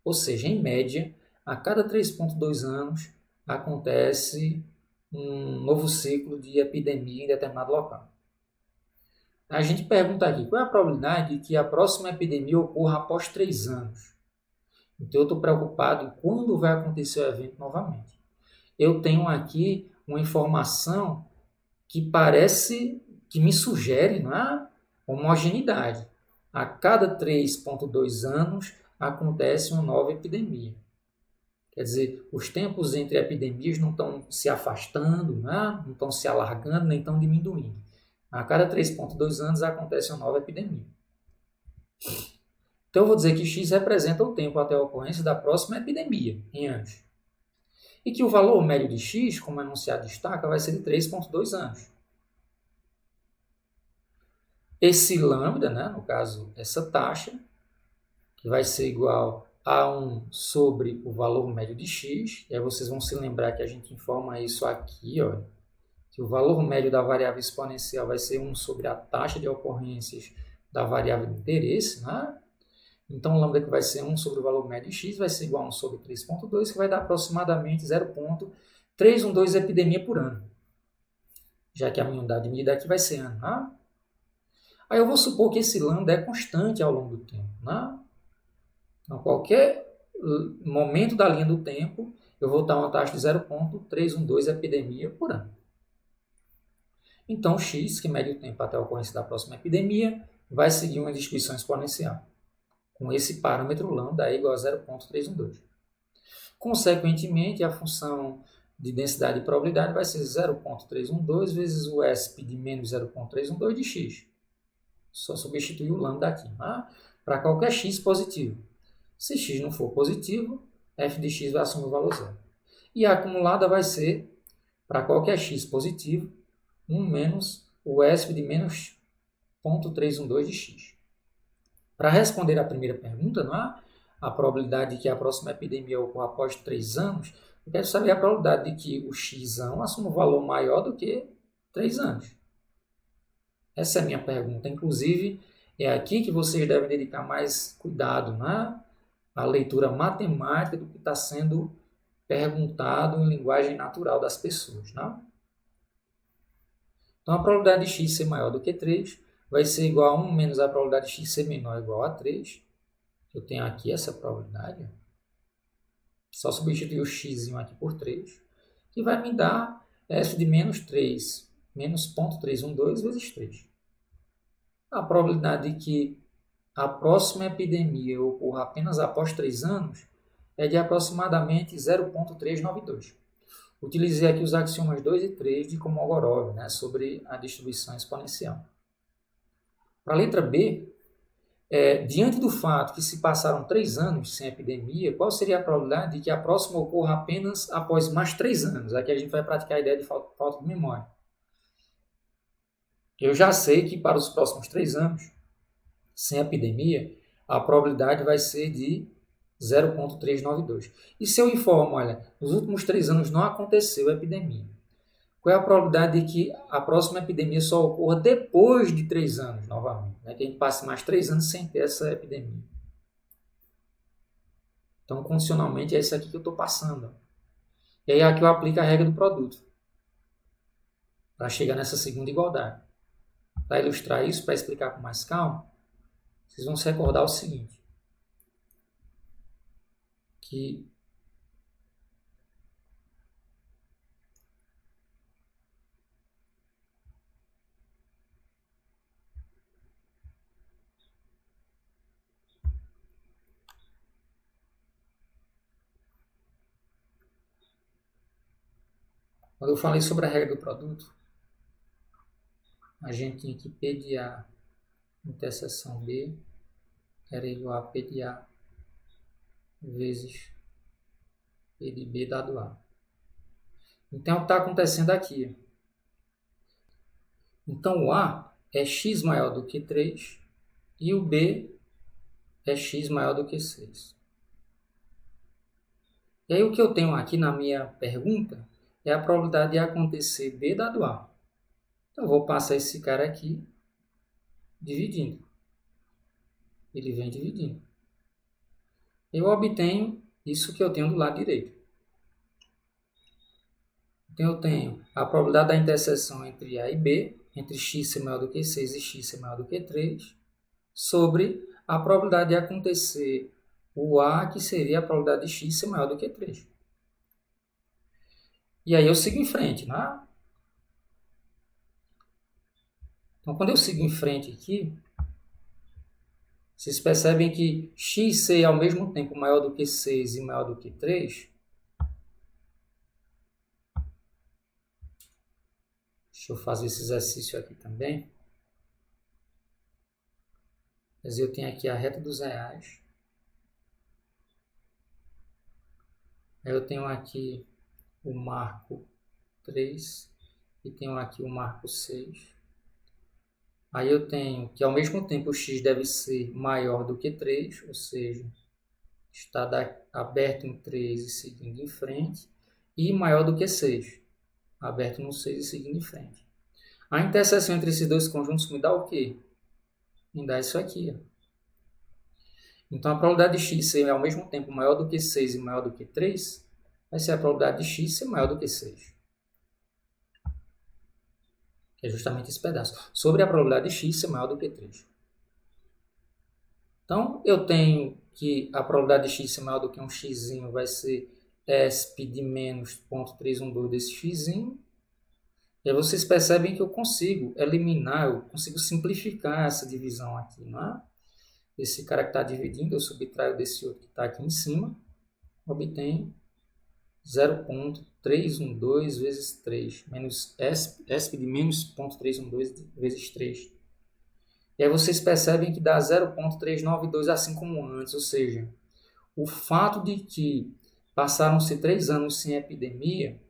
Ou seja, em média, a cada 3,2 anos acontece um novo ciclo de epidemia em determinado local. A gente pergunta aqui, qual é a probabilidade de que a próxima epidemia ocorra após 3 anos? Então, eu estou preocupado em quando vai acontecer o evento novamente. Eu tenho aqui uma informação que me sugere uma homogeneidade. A cada 3,2 anos acontece uma nova epidemia. Quer dizer, os tempos entre epidemias não estão se afastando, não estão se alargando, nem estão diminuindo. A cada 3,2 anos acontece uma nova epidemia. Então, eu vou dizer que x representa o tempo até a ocorrência da próxima epidemia, em anos. E que o valor médio de x, como o enunciado destaca, vai ser de 3,2 anos. Esse lambda, né, no caso, essa taxa, que vai ser igual a 1 sobre o valor médio de x, e aí vocês vão se lembrar que a gente informa isso aqui, ó, que o valor médio da variável exponencial vai ser 1 sobre a taxa de ocorrências da variável de interesse, né? Então, o lambda que vai ser 1 sobre o valor médio de x vai ser igual a 1 sobre 3,2, que vai dar aproximadamente 0,312 epidemia por ano. Já que a minha unidade de medida aqui vai ser ano. Né? Aí eu vou supor que esse lambda é constante ao longo do tempo. Né? Então, qualquer momento da linha do tempo, eu vou dar uma taxa de 0,312 epidemia por ano. Então, x, que mede o tempo até a ocorrência da próxima epidemia, vai seguir uma distribuição exponencial. Com esse parâmetro lambda é igual a 0,312. Consequentemente, a função de densidade e probabilidade vai ser 0,312 vezes o ESP de menos 0,312 de x. Só substituir o lambda aqui, tá? Para qualquer x positivo. Se x não for positivo, f de x vai assumir o valor zero. E a acumulada vai ser, para qualquer x positivo, 1 menos o ESP de menos 0,312 de x. Para responder à primeira pergunta, não é? A probabilidade de que a próxima epidemia ocorra após 3 anos, eu quero saber a probabilidade de que o x assuma um valor maior do que 3 anos. Essa é a minha pergunta. Inclusive, é aqui que vocês devem dedicar mais cuidado, né? A leitura matemática do que está sendo perguntado em linguagem natural das pessoas. Né? Então, a probabilidade de x ser maior do que 3 vai ser igual a 1 menos a probabilidade de x ser menor ou igual a 3. Eu tenho aqui essa probabilidade. Só substituir o x aqui por 3, que vai me dar f de menos 3, menos 0,312 vezes 3. A probabilidade de que a próxima epidemia ocorra apenas após 3 anos é de aproximadamente 0,392. Utilizei aqui os axiomas 2 e 3 de Kolmogorov, né, sobre a distribuição exponencial. Para a letra B, diante do fato que se passaram 3 anos sem epidemia, qual seria a probabilidade de que a próxima ocorra apenas após mais 3 anos? Aqui a gente vai praticar a ideia de falta de memória. Eu já sei que para os próximos 3 anos, sem epidemia, a probabilidade vai ser de 0,392. E se eu informo, olha, nos últimos 3 anos não aconteceu epidemia, qual é a probabilidade de que a próxima epidemia só ocorra depois de 3 anos, novamente? Né? Que a gente passe mais 3 anos sem ter essa epidemia. Então, condicionalmente, é isso aqui que eu estou passando. E aí aqui eu aplico a regra do produto, para chegar nessa segunda igualdade. Para ilustrar isso, para explicar com mais calma, vocês vão se recordar o seguinte, que quando eu falei sobre a regra do produto, a gente tinha que P de A interseção B era igual a P de A vezes P de B dado A. Então, o que está acontecendo aqui? Então, o A é x maior do que 3 e o B é x maior do que 6. E aí, o que eu tenho aqui na minha pergunta é a probabilidade de acontecer B dado A. Então, eu vou passar esse cara aqui dividindo. Ele vem dividindo. Eu obtenho isso que eu tenho do lado direito. Então, eu tenho a probabilidade da interseção entre A e B, entre x ser maior do que 6 e x ser maior do que 3, sobre a probabilidade de acontecer o A, que seria a probabilidade de x ser maior do que 3. E aí eu sigo em frente, né? Então, quando eu sigo em frente aqui, vocês percebem que x ser ao mesmo tempo maior do que 6 e maior do que 3. Deixa eu fazer esse exercício aqui também. Mas eu tenho aqui a reta dos reais. Eu tenho aqui o marco 3 e tenho aqui o marco 6. Aí eu tenho que ao mesmo tempo o x deve ser maior do que 3, ou seja, está aberto em 3 e seguindo em frente, e maior do que 6, aberto no 6 e seguindo em frente. A interseção entre esses dois conjuntos me dá o quê? Me dá isso aqui. Ó. Então a probabilidade de x ser ao mesmo tempo maior do que 6 e maior do que 3 vai ser a probabilidade de x ser maior do que 6. É justamente esse pedaço. Sobre a probabilidade de x ser maior do que 3. Então, eu tenho que a probabilidade de x ser maior do que um x vai ser ESP de menos 0,312 desse x. E aí vocês percebem que eu consigo eliminar, eu consigo simplificar essa divisão aqui. Não é? Esse cara que está dividindo, eu subtraio desse outro que está aqui em cima, obtenho 0,312 vezes 3, menos ESP de menos 0,312 vezes 3. E aí vocês percebem que dá 0,392 assim como antes, ou seja, o fato de que passaram-se 3 anos sem epidemia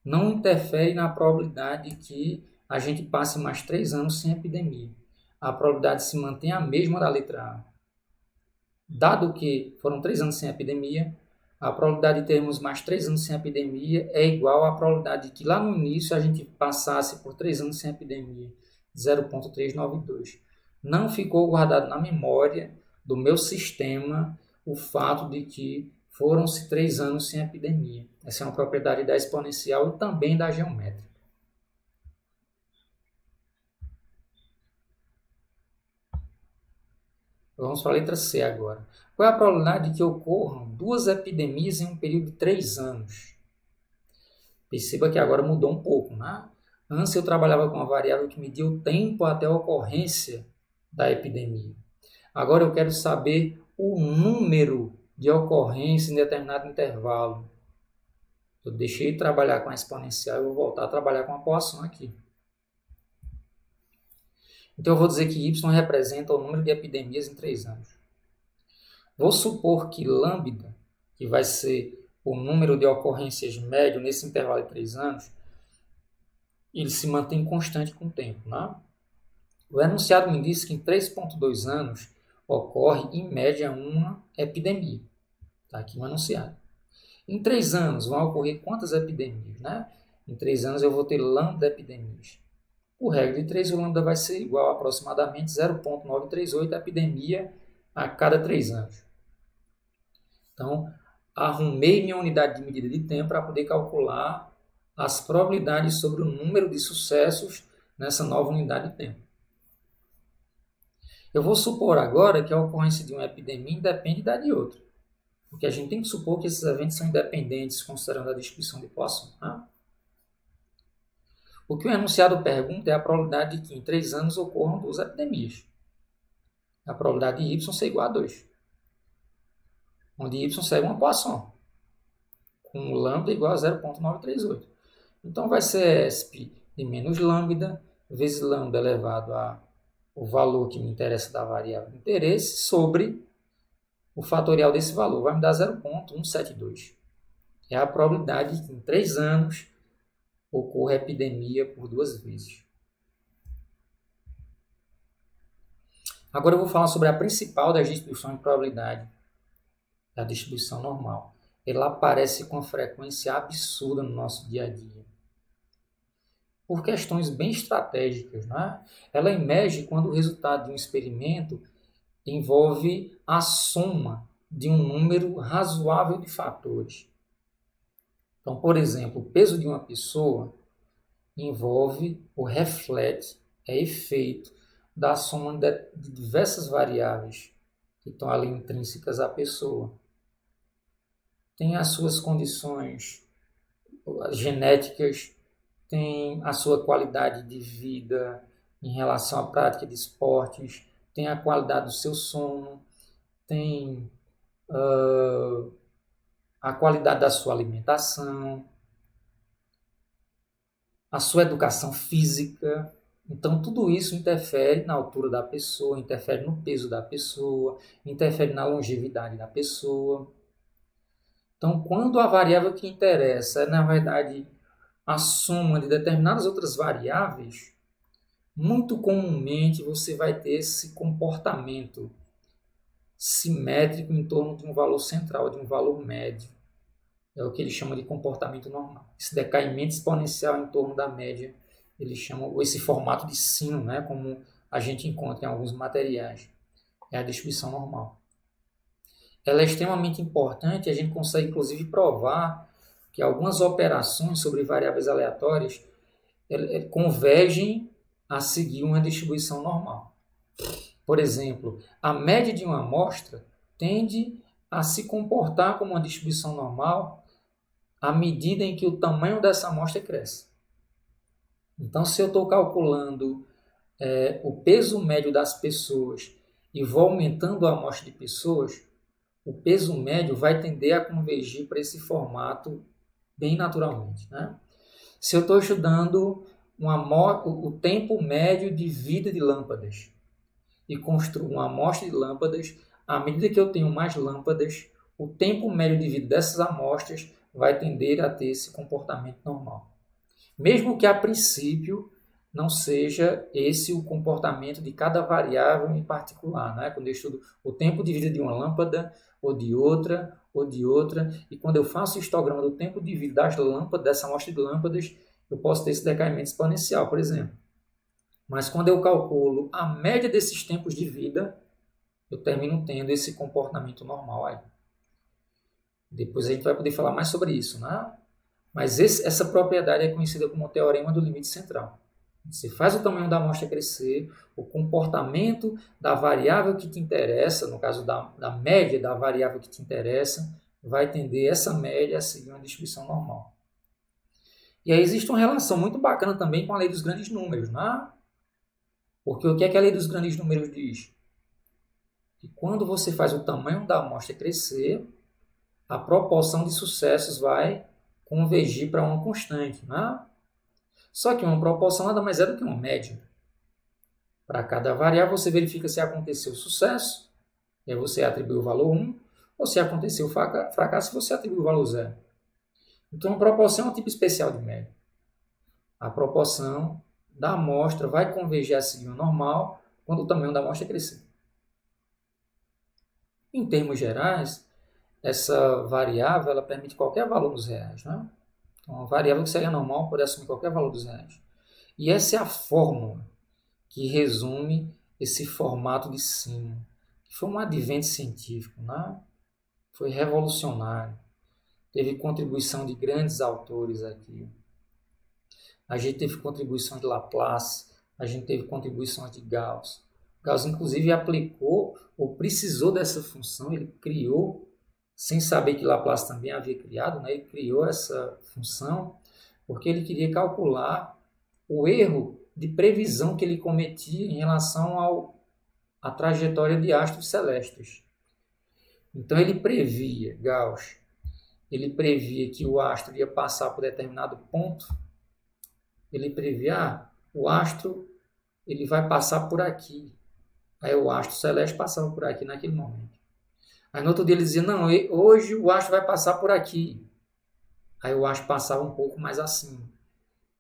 não interfere na probabilidade de que a gente passe mais 3 anos sem epidemia. A probabilidade se mantém a mesma da letra A. Dado que foram 3 anos sem epidemia, a probabilidade de termos mais 3 anos sem epidemia é igual à probabilidade de que lá no início a gente passasse por 3 anos sem epidemia, 0,392. Não ficou guardado na memória do meu sistema o fato de que foram-se 3 anos sem epidemia. Essa é uma propriedade da exponencial e também da geométrica. Vamos para a letra C agora. Qual é a probabilidade de que ocorram 2 epidemias em um período de 3 anos? Perceba que agora mudou um pouco, né? Antes eu trabalhava com uma variável que media o tempo até a ocorrência da epidemia. Agora eu quero saber o número de ocorrências em determinado intervalo. Eu deixei de trabalhar com a exponencial e vou voltar a trabalhar com a Poisson aqui. Então eu vou dizer que y representa o número de epidemias em 3 anos. Vou supor que lambda, que vai ser o número de ocorrências médio nesse intervalo de 3 anos, ele se mantém constante com o tempo. Né? O enunciado me diz que em 3,2 anos ocorre, em média, uma epidemia. Está aqui no enunciado. Em 3 anos vão ocorrer quantas epidemias? Né? Em 3 anos eu vou ter lambda epidemias. Por regra de 3, o lambda vai ser igual a aproximadamente 0,938 epidemia a cada 3 anos. Então, arrumei minha unidade de medida de tempo para poder calcular as probabilidades sobre o número de sucessos nessa nova unidade de tempo. Eu vou supor agora que a ocorrência de uma epidemia independe da de outra, porque a gente tem que supor que esses eventos são independentes, considerando a distribuição de Poisson. Tá? O que o enunciado pergunta é a probabilidade de que em 3 anos ocorram 2 epidemias. A probabilidade de y ser igual a 2, onde y segue uma Poisson, com lambda igual a 0,938. Então vai ser ESP de menos lambda, vezes lambda elevado ao valor que me interessa da variável de interesse, sobre o fatorial desse valor. Vai me dar 0,172. É a probabilidade de que em 3 anos ocorra epidemia por 2 vezes. Agora eu vou falar sobre a principal das distribuições de probabilidade, a distribuição normal. Ela aparece com frequência absurda no nosso dia a dia, por questões bem estratégicas. Né? Ela emerge quando o resultado de um experimento envolve a soma de um número razoável de fatores. Então, por exemplo, o peso de uma pessoa envolve ou reflete, é efeito da soma de diversas variáveis que estão ali intrínsecas à pessoa. Tem as suas condições genéticas, tem a sua qualidade de vida em relação à prática de esportes, tem a qualidade do seu sono, tem a qualidade da sua alimentação, a sua educação física. Então, tudo isso interfere na altura da pessoa, interfere no peso da pessoa, interfere na longevidade da pessoa. Então, quando a variável que interessa é, na verdade, a soma de determinadas outras variáveis, muito comumente você vai ter esse comportamento simétrico em torno de um valor central, de um valor médio. É o que eles chamam de comportamento normal. Esse decaimento exponencial em torno da média, eles chamam esse formato de sino, né, como a gente encontra em alguns materiais. É a distribuição normal. Ela é extremamente importante e a gente consegue, inclusive, provar que algumas operações sobre variáveis aleatórias convergem a seguir uma distribuição normal. Por exemplo, a média de uma amostra tende a se comportar como uma distribuição normal à medida em que o tamanho dessa amostra cresce. Então, se eu estou calculando o peso médio das pessoas e vou aumentando a amostra de pessoas, o peso médio vai tender a convergir para esse formato bem naturalmente. Né? Se eu estou estudando o tempo médio de vida de lâmpadas e construo uma amostra de lâmpadas, à medida que eu tenho mais lâmpadas, o tempo médio de vida dessas amostras vai tender a ter esse comportamento normal. Mesmo que a princípio não seja esse o comportamento de cada variável em particular. Né? Quando eu estudo o tempo de vida de uma lâmpada, ou de outra, e quando eu faço o histograma do tempo de vida das lâmpadas, dessa amostra de lâmpadas, eu posso ter esse decaimento exponencial, por exemplo. Mas quando eu calculo a média desses tempos de vida, eu termino tendo esse comportamento normal aí. Depois a gente vai poder falar mais sobre isso, né? Mas essa propriedade é conhecida como o teorema do limite central. Você faz o tamanho da amostra crescer, o comportamento da variável que te interessa, no caso da média da variável que te interessa, vai tender essa média a seguir uma distribuição normal. E aí existe uma relação muito bacana também com a lei dos grandes números, né? Porque o que é que a lei dos grandes números diz? Que quando você faz o tamanho da amostra crescer, a proporção de sucessos vai convergir para uma constante, né? Só que uma proporção nada mais é do que uma média. Para cada variável, você verifica se aconteceu sucesso, e aí você atribui o valor 1, ou se aconteceu fracasso, você atribui o valor 0. Então, a proporção é um tipo especial de média. A proporção da amostra vai convergir a seguir o normal quando o tamanho da amostra crescer. Em termos gerais, essa variável ela permite qualquer valor dos reais. Né? Então, a variável que seria normal pode assumir qualquer valor dos reais. E essa é a fórmula que resume esse formato de sino, que foi um advento científico, né? Foi revolucionário. Teve contribuição de grandes autores aqui. A gente teve contribuição de Laplace, a gente teve contribuição de Gauss. Gauss, inclusive, aplicou ou precisou dessa função, ele criou, sem saber que Laplace também havia criado, né? Ele criou essa função porque ele queria calcular o erro de previsão que ele cometia em relação à trajetória de astros celestes. Então ele previa, Gauss, ele previa que o astro ia passar por determinado ponto. Ele previa, o astro ele vai passar por aqui. Aí o astro celeste passava por aqui naquele momento. Aí no outro dia ele dizia, não, hoje o astro vai passar por aqui. Aí o astro passava um pouco mais acima.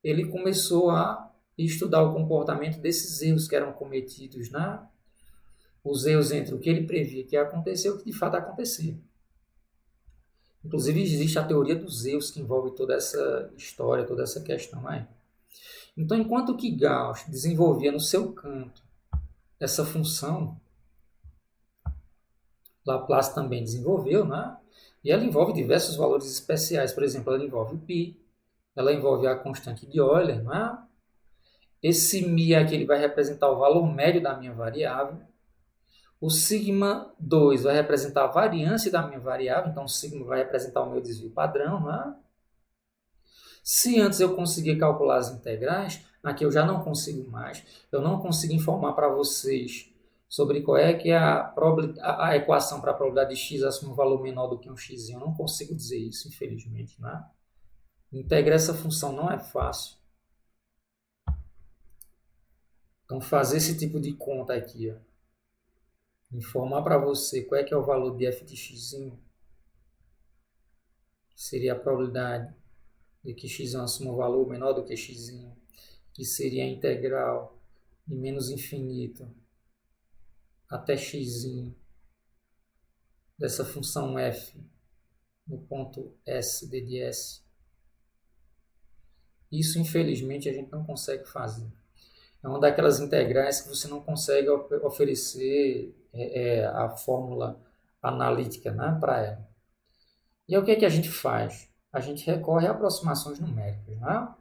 Ele começou a estudar o comportamento desses erros que eram cometidos, né? Os erros entre o que ele previa que ia acontecer e o que de fato acontecia. Inclusive existe a teoria dos erros que envolve toda essa história, toda essa questão aí. Então, enquanto que Gauss desenvolvia no seu canto essa função, Laplace também desenvolveu, né? E ela envolve diversos valores especiais. Por exemplo, ela envolve o π, ela envolve a constante de Euler, né? Esse μ aqui ele vai representar o valor médio da minha variável. O sigma 2 vai representar a variância da minha variável, então o sigma vai representar o meu desvio padrão. Né? Se antes eu conseguia calcular as integrais, aqui eu já não consigo mais. Eu não consigo informar para vocês sobre qual é que é a equação para a probabilidade de x assumir um valor menor do que um x. Eu não consigo dizer isso, infelizmente. Né? Integrar essa função não é fácil. Então, fazer esse tipo de conta aqui, ó, informar para você qual é que é o valor de f de x, seria a probabilidade de que x assuma um valor menor do que x, que seria a integral de menos infinito até x dessa função f no ponto s d de s. Isso, infelizmente, a gente não consegue fazer. É uma daquelas integrais que você não consegue oferecer a fórmula analítica, né, para ela. E aí, o que é que a gente faz? A gente recorre a aproximações numéricas. Né?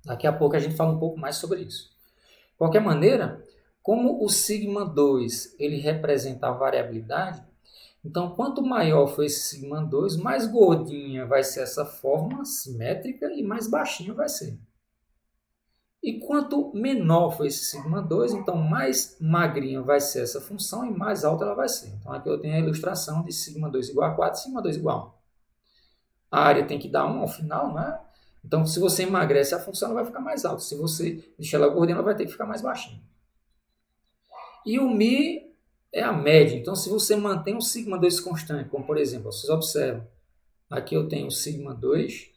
Daqui a pouco a gente fala um pouco mais sobre isso. De qualquer maneira, como o sigma 2 ele representa a variabilidade, então quanto maior for esse sigma 2, mais gordinha vai ser essa forma simétrica e mais baixinha vai ser. E quanto menor for esse sigma 2, então mais magrinha vai ser essa função e mais alta ela vai ser. Então aqui eu tenho a ilustração de sigma 2 igual a 4, sigma 2 igual a 1. A área tem que dar 1 ao final, né? Então se você emagrece a função, ela vai ficar mais alta. Se você deixar ela gordinha, ela vai ter que ficar mais baixinha. E o μ é a média. Então se você mantém um sigma 2 constante, como por exemplo, vocês observam, aqui eu tenho o sigma 2,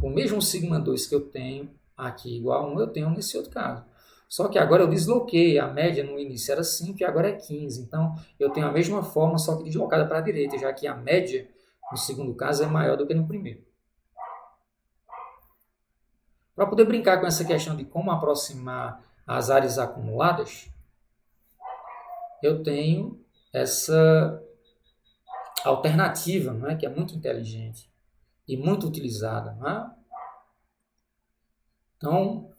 o mesmo sigma 2 que eu tenho aqui igual a 1, eu tenho nesse outro caso. Só que agora eu desloquei, a média no início era 5 e agora é 15. Então, eu tenho a mesma forma, só que deslocada para a direita, já que a média, no segundo caso, é maior do que no primeiro. Para poder brincar com essa questão de como aproximar as áreas acumuladas, eu tenho essa alternativa, não é? Que é muito inteligente e muito utilizada. Não é? Então,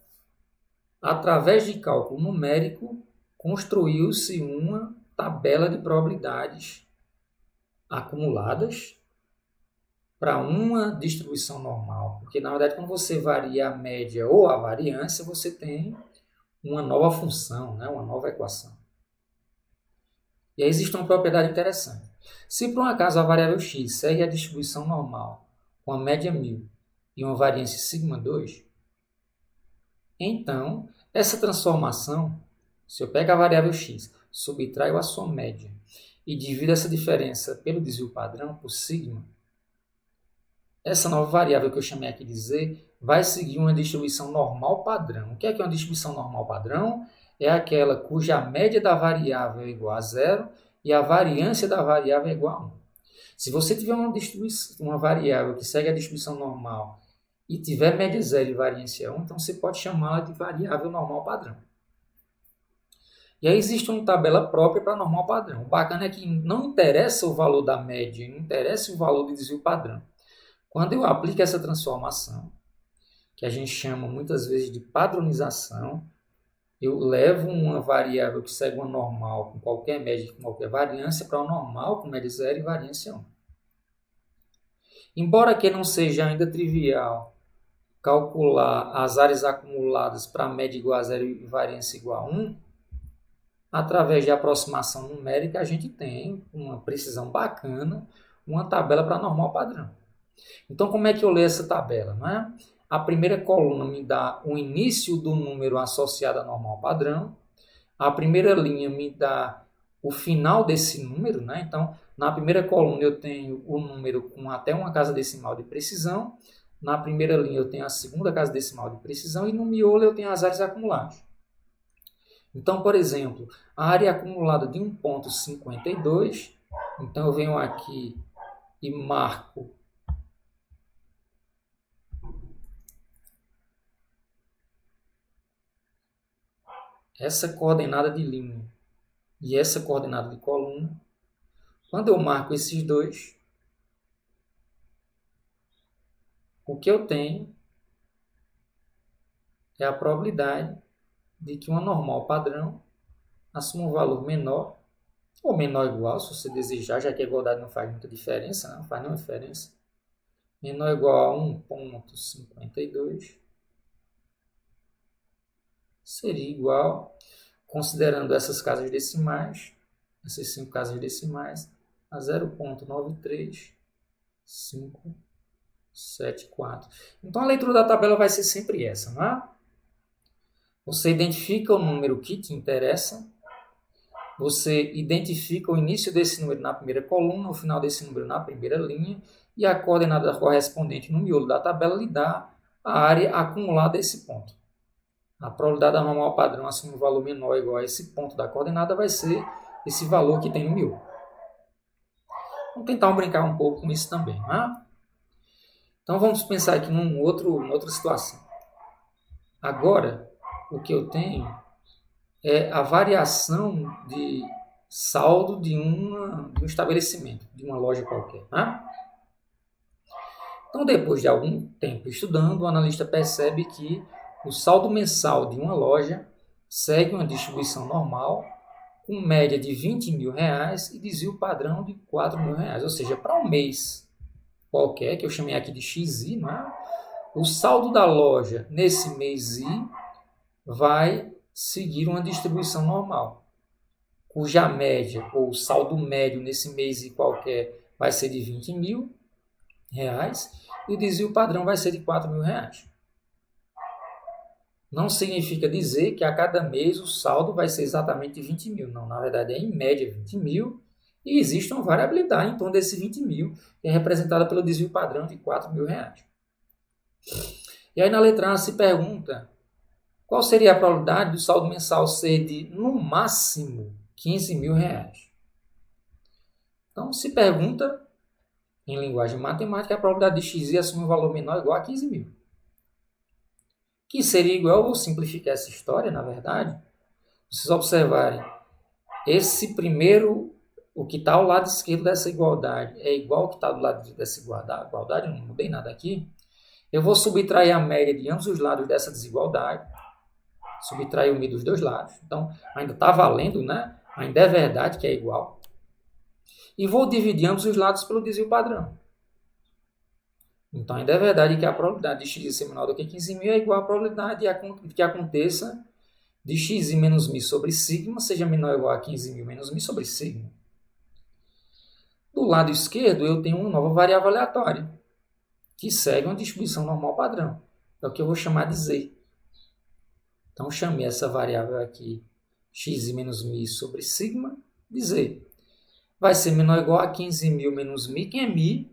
através de cálculo numérico, construiu-se uma tabela de probabilidades acumuladas para uma distribuição normal. Porque, na verdade, quando você varia a média ou a variância, você tem uma nova função, né? Uma nova equação. E aí existe uma propriedade interessante. Se por um acaso a variável x segue a distribuição normal com a média 1000 e uma variância σ2, então essa transformação, se eu pego a variável x, subtraio a sua média e divido essa diferença pelo desvio padrão, por sigma, essa nova variável que eu chamei aqui de z vai seguir uma distribuição normal padrão. O que é uma distribuição normal padrão? É aquela cuja média da variável é igual a zero e a variância da variável é igual a 1. Se você tiver uma variável que segue a distribuição normal e tiver média zero e variância 1, então você pode chamá-la de variável normal padrão. E aí existe uma tabela própria para normal padrão. O bacana é que não interessa o valor da média, não interessa o valor do desvio padrão. Quando eu aplico essa transformação, que a gente chama muitas vezes de padronização, eu levo uma variável que segue uma normal com qualquer média, com qualquer variância, para uma normal com média zero e variância 1. Embora que não seja ainda trivial calcular as áreas acumuladas para média igual a zero e variância igual a 1, através de aproximação numérica, a gente tem uma precisão bacana, uma tabela para normal padrão. Então, como é que eu leio essa tabela? Né? A primeira coluna me dá o início do número associado a normal padrão. A primeira linha me dá o final desse número. Né? Então, na primeira coluna eu tenho o número com até uma casa decimal de precisão. Na primeira linha eu tenho a segunda casa decimal de precisão. E no miolo eu tenho as áreas acumuladas. Então, por exemplo, a área acumulada de 1,52. Então, eu venho aqui e marco essa coordenada de linha e essa coordenada de coluna. Quando eu marco esses dois, o que eu tenho é a probabilidade de que uma normal padrão assuma um valor menor ou menor ou igual, se você desejar, já que a igualdade não faz muita diferença, não faz nenhuma diferença. Menor ou igual a 1,52 seria igual, considerando essas casas decimais, essas 5 casas decimais, a 0,93574. Então a leitura da tabela vai ser sempre essa, não é? Você identifica o número que te interessa, você identifica o início desse número na primeira coluna, o final desse número na primeira linha, e a coordenada correspondente no miolo da tabela lhe dá a área acumulada a esse ponto. A probabilidade da normal padrão assumir um valor menor ou igual a esse ponto da coordenada vai ser esse valor que tem no miolo. Vamos tentar brincar um pouco com isso também. Né? Então vamos pensar aqui numa outra situação. Agora, o que eu tenho é a variação de saldo de um estabelecimento, de uma loja qualquer. Né? Então, depois de algum tempo estudando, o analista percebe que o saldo mensal de uma loja segue uma distribuição normal, com média de R$20.000 e desvio padrão de R$4.000. Ou seja, para um mês qualquer, que eu chamei aqui de XI, né? O saldo da loja nesse mês I vai seguir uma distribuição normal, cuja média, ou saldo médio nesse mês I qualquer, vai ser de R$20.000 e o desvio padrão vai ser de R$4.000. Não significa dizer que a cada mês o saldo vai ser exatamente 20.000. Não, na verdade é em média 20.000 e existe uma variabilidade em torno desse 20.000, que é representada pelo desvio padrão de R$4.000. E aí na letra A se pergunta qual seria a probabilidade do saldo mensal ser de, no máximo, R$15.000. Então se pergunta, em linguagem matemática, a probabilidade de XI assumir um valor menor ou igual a 15.000. Que seria igual, eu vou simplificar essa história, na verdade. Vocês observarem, esse primeiro, o que está ao lado esquerdo dessa igualdade, é igual ao que está do lado dessa igualdade, eu não mudei nada aqui. Eu vou subtrair a média de ambos os lados dessa desigualdade. Subtrair o mi dos dois lados. Então, ainda está valendo, né? Ainda é verdade que é igual. E vou dividir ambos os lados pelo desvio padrão. Então, ainda é verdade que a probabilidade de x ser menor do que 15.000 é igual à probabilidade de que aconteça de x menos μ sobre sigma seja menor ou igual a 15.000 menos μ sobre sigma. Do lado esquerdo, eu tenho uma nova variável aleatória, que segue uma distribuição normal padrão. É o que eu vou chamar de z. Então, chamei essa variável aqui, x menos μ sobre sigma, de z. Vai ser menor ou igual a 15.000 menos μ. Quem é μ?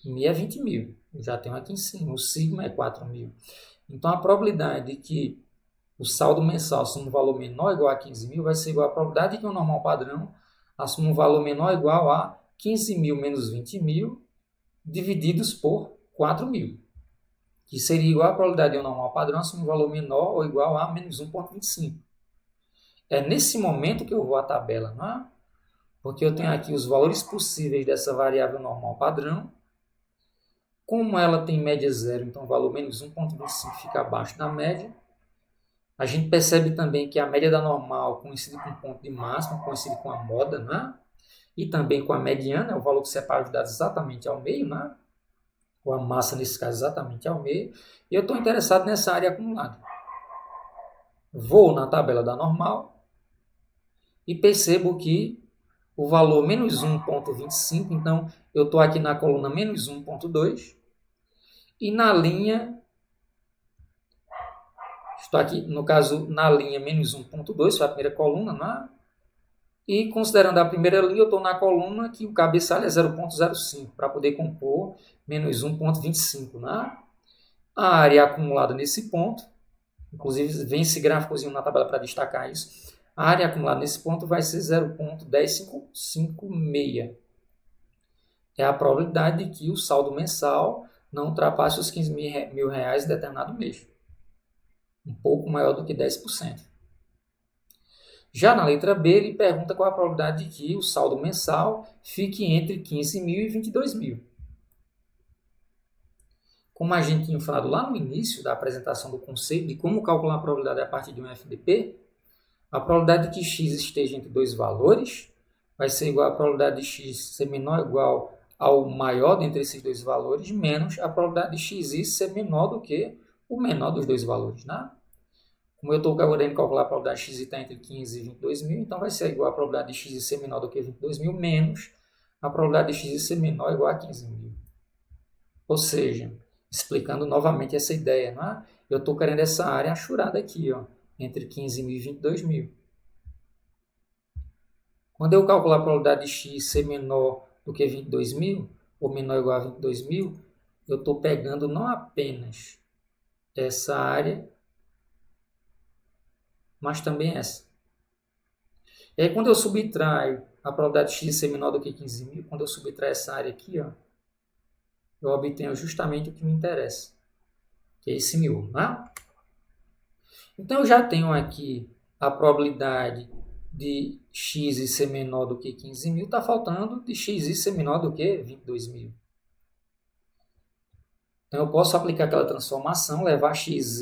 μ é 20.000. Eu já tenho aqui em cima. O sigma é 4.000. Então, a probabilidade de que o saldo mensal assuma um valor menor ou igual a 15.000 vai ser igual à probabilidade de que o normal padrão assuma um valor menor ou igual a 15.000 menos 20.000 divididos por 4.000, que seria igual à probabilidade de um normal padrão assumir um valor menor ou igual a menos 1,25. É nesse momento que eu vou à tabela, não é? Porque eu tenho aqui os valores possíveis dessa variável normal padrão. Como ela tem média zero, então o valor menos 1,25 fica abaixo da média. A gente percebe também que a média da normal coincide com o ponto de máxima, coincide com a moda, né? E também com a mediana, é o valor que separa os dados exatamente ao meio, né? Ou a massa, nesse caso, exatamente ao meio. E eu estou interessado nessa área acumulada. Vou na tabela da normal e percebo que o valor menos 1,25, então eu estou aqui na coluna menos 1,2 e na linha, estou aqui, no caso, na linha menos 1,2, foi a primeira coluna, né? E considerando a primeira linha, eu estou na coluna que o cabeçalho é 0,05, para poder compor menos 1,25. Né? A área acumulada nesse ponto, inclusive vem esse gráficozinho na tabela para destacar isso, a área acumulada nesse ponto vai ser 0,1056. É a probabilidade de que o saldo mensal não ultrapasse os 15 mil reais em determinado mês. Um pouco maior do que 10%. Já na letra B, ele pergunta qual a probabilidade de que o saldo mensal fique entre 15.000 e 22.000. Como a gente tinha falado lá no início da apresentação do conceito de como calcular a probabilidade a partir de um FDP, a probabilidade de que x esteja entre dois valores vai ser igual à probabilidade de x ser menor ou igual ao maior dentre esses dois valores, menos a probabilidade de x ser menor do que o menor dos dois valores, né? Como eu estou querendo calcular a probabilidade de x está entre 15 e 22.000, então vai ser igual a probabilidade de x ser menor do que 22.000 menos a probabilidade de x ser menor ou igual a 15.000. Ou seja, explicando novamente essa ideia, não é? Eu estou querendo essa área achurada aqui, ó, entre 15.000 e 22.000. Quando eu calcular a probabilidade de x ser menor do que 22.000, ou menor ou igual a 22.000, eu estou pegando não apenas essa área, mas também essa. E aí, quando eu subtraio a probabilidade de x ser menor do que 15.000, quando eu subtraio essa área aqui, ó, eu obtenho justamente o que me interessa, que é esse miolo, né? Então, eu já tenho aqui a probabilidade de x ser menor do que 15.000, está faltando de x ser menor do que 22.000. Então, eu posso aplicar aquela transformação, levar x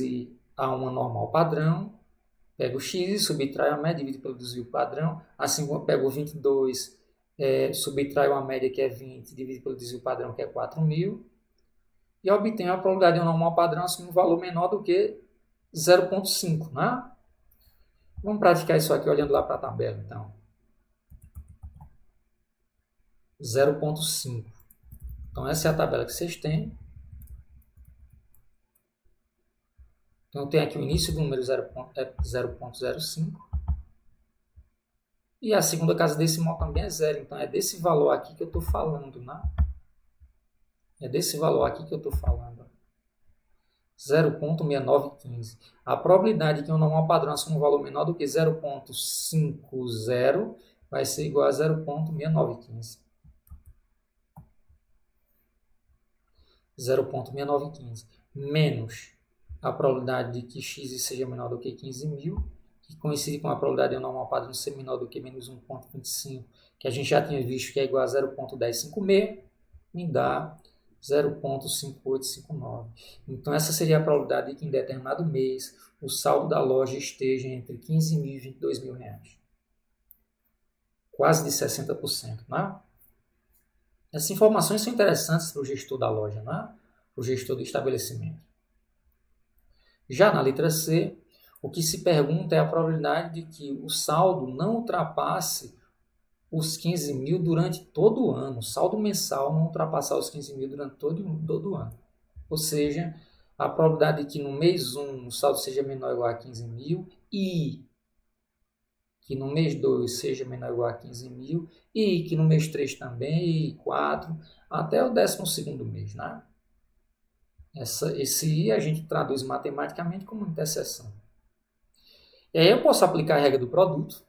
a uma normal padrão, pego o x, subtraio a média, divido pelo desvio padrão. Assim, eu pego o 22, subtraio a média, que é 20, divido pelo desvio padrão, que é 4.000. E obtenho a probabilidade de um normal padrão assumir um valor menor do que 0,5. Né? Vamos praticar isso aqui olhando lá para a tabela, então. 0,5. Então, essa é a tabela que vocês têm. Então, tem aqui o início do número 0,05. E a segunda casa decimal também é 0. Então, é desse valor aqui que eu estou falando. Né? É desse valor aqui que eu estou falando. 0,6915. A probabilidade de que um normal padrão assuma um valor menor do que 0,50 vai ser igual a 0,6915. 0,6915 menos a probabilidade de que x seja menor do que 15.000, que coincide com a probabilidade de um normal padrão ser menor do que menos 1,25, que a gente já tinha visto que é igual a 0,1056, me dá 0,5859. Então, essa seria a probabilidade de que em determinado mês o saldo da loja esteja entre 15 mil e 22 mil reais. Quase de 60%, né? Essas informações são interessantes para o gestor da loja, né? Para o gestor do estabelecimento. Já na letra C, o que se pergunta é a probabilidade de que o saldo não ultrapasse os 15 mil durante todo o ano. O saldo mensal não ultrapassar os 15 mil durante todo o ano. Ou seja, a probabilidade de que no mês 1 o saldo seja menor ou igual a 15 mil e que no mês 2 seja menor ou igual a 15 mil e que no mês 3 também, e 4, até o 12º mês, né? Esse I a gente traduz matematicamente como interseção. E aí eu posso aplicar a regra do produto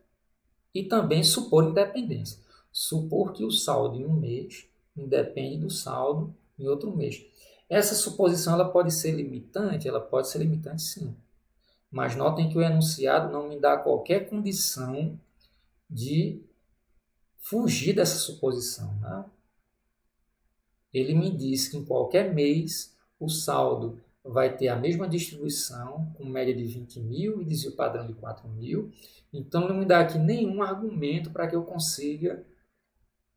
e também supor independência. Supor que o saldo em um mês independe do saldo em outro mês. Essa suposição ela pode ser limitante? Ela pode ser limitante, sim. Mas notem que o enunciado não me dá qualquer condição de fugir dessa suposição, né? Ele me diz que em qualquer mês o saldo vai ter a mesma distribuição, com média de 20 mil e desvio padrão de 4 mil. Então, não me dá aqui nenhum argumento para que eu consiga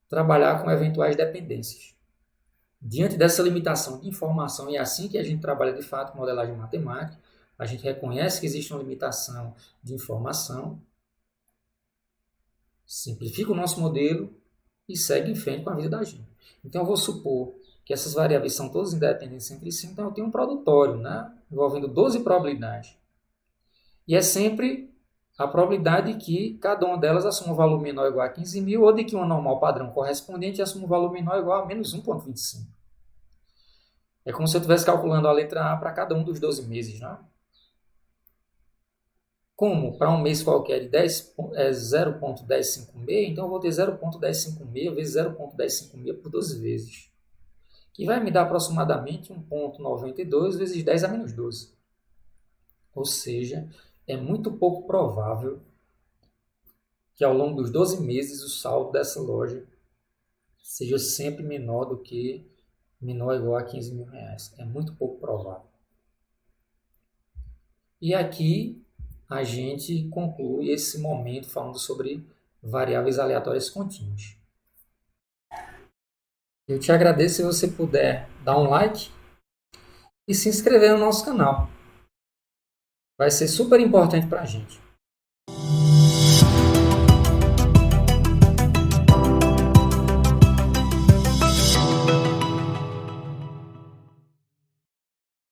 trabalhar com eventuais dependências. Diante dessa limitação de informação, e é assim que a gente trabalha de fato com modelagem matemática, a gente reconhece que existe uma limitação de informação, simplifica o nosso modelo e segue em frente com a vida da gente. Então, eu vou supor que essas variáveis são todas independentes entre si, então eu tenho um produtório, né, envolvendo 12 probabilidades. E é sempre a probabilidade de que cada uma delas assuma um valor menor ou igual a 15 mil, ou de que uma normal padrão correspondente assuma um valor menor ou igual a menos 1,25. É como se eu estivesse calculando a letra A para cada um dos 12 meses, né? Como para um mês qualquer de 0,1056, então eu vou ter 0,1056 vezes 0,1056 por 12 vezes, que vai me dar aproximadamente 1,92 vezes 10 a menos 12. Ou seja, é muito pouco provável que ao longo dos 12 meses o saldo dessa loja seja sempre menor ou igual a 15 mil reais. É muito pouco provável. E aqui a gente conclui esse momento falando sobre variáveis aleatórias contínuas. Eu te agradeço se você puder dar um like e se inscrever no nosso canal. Vai ser super importante para a gente.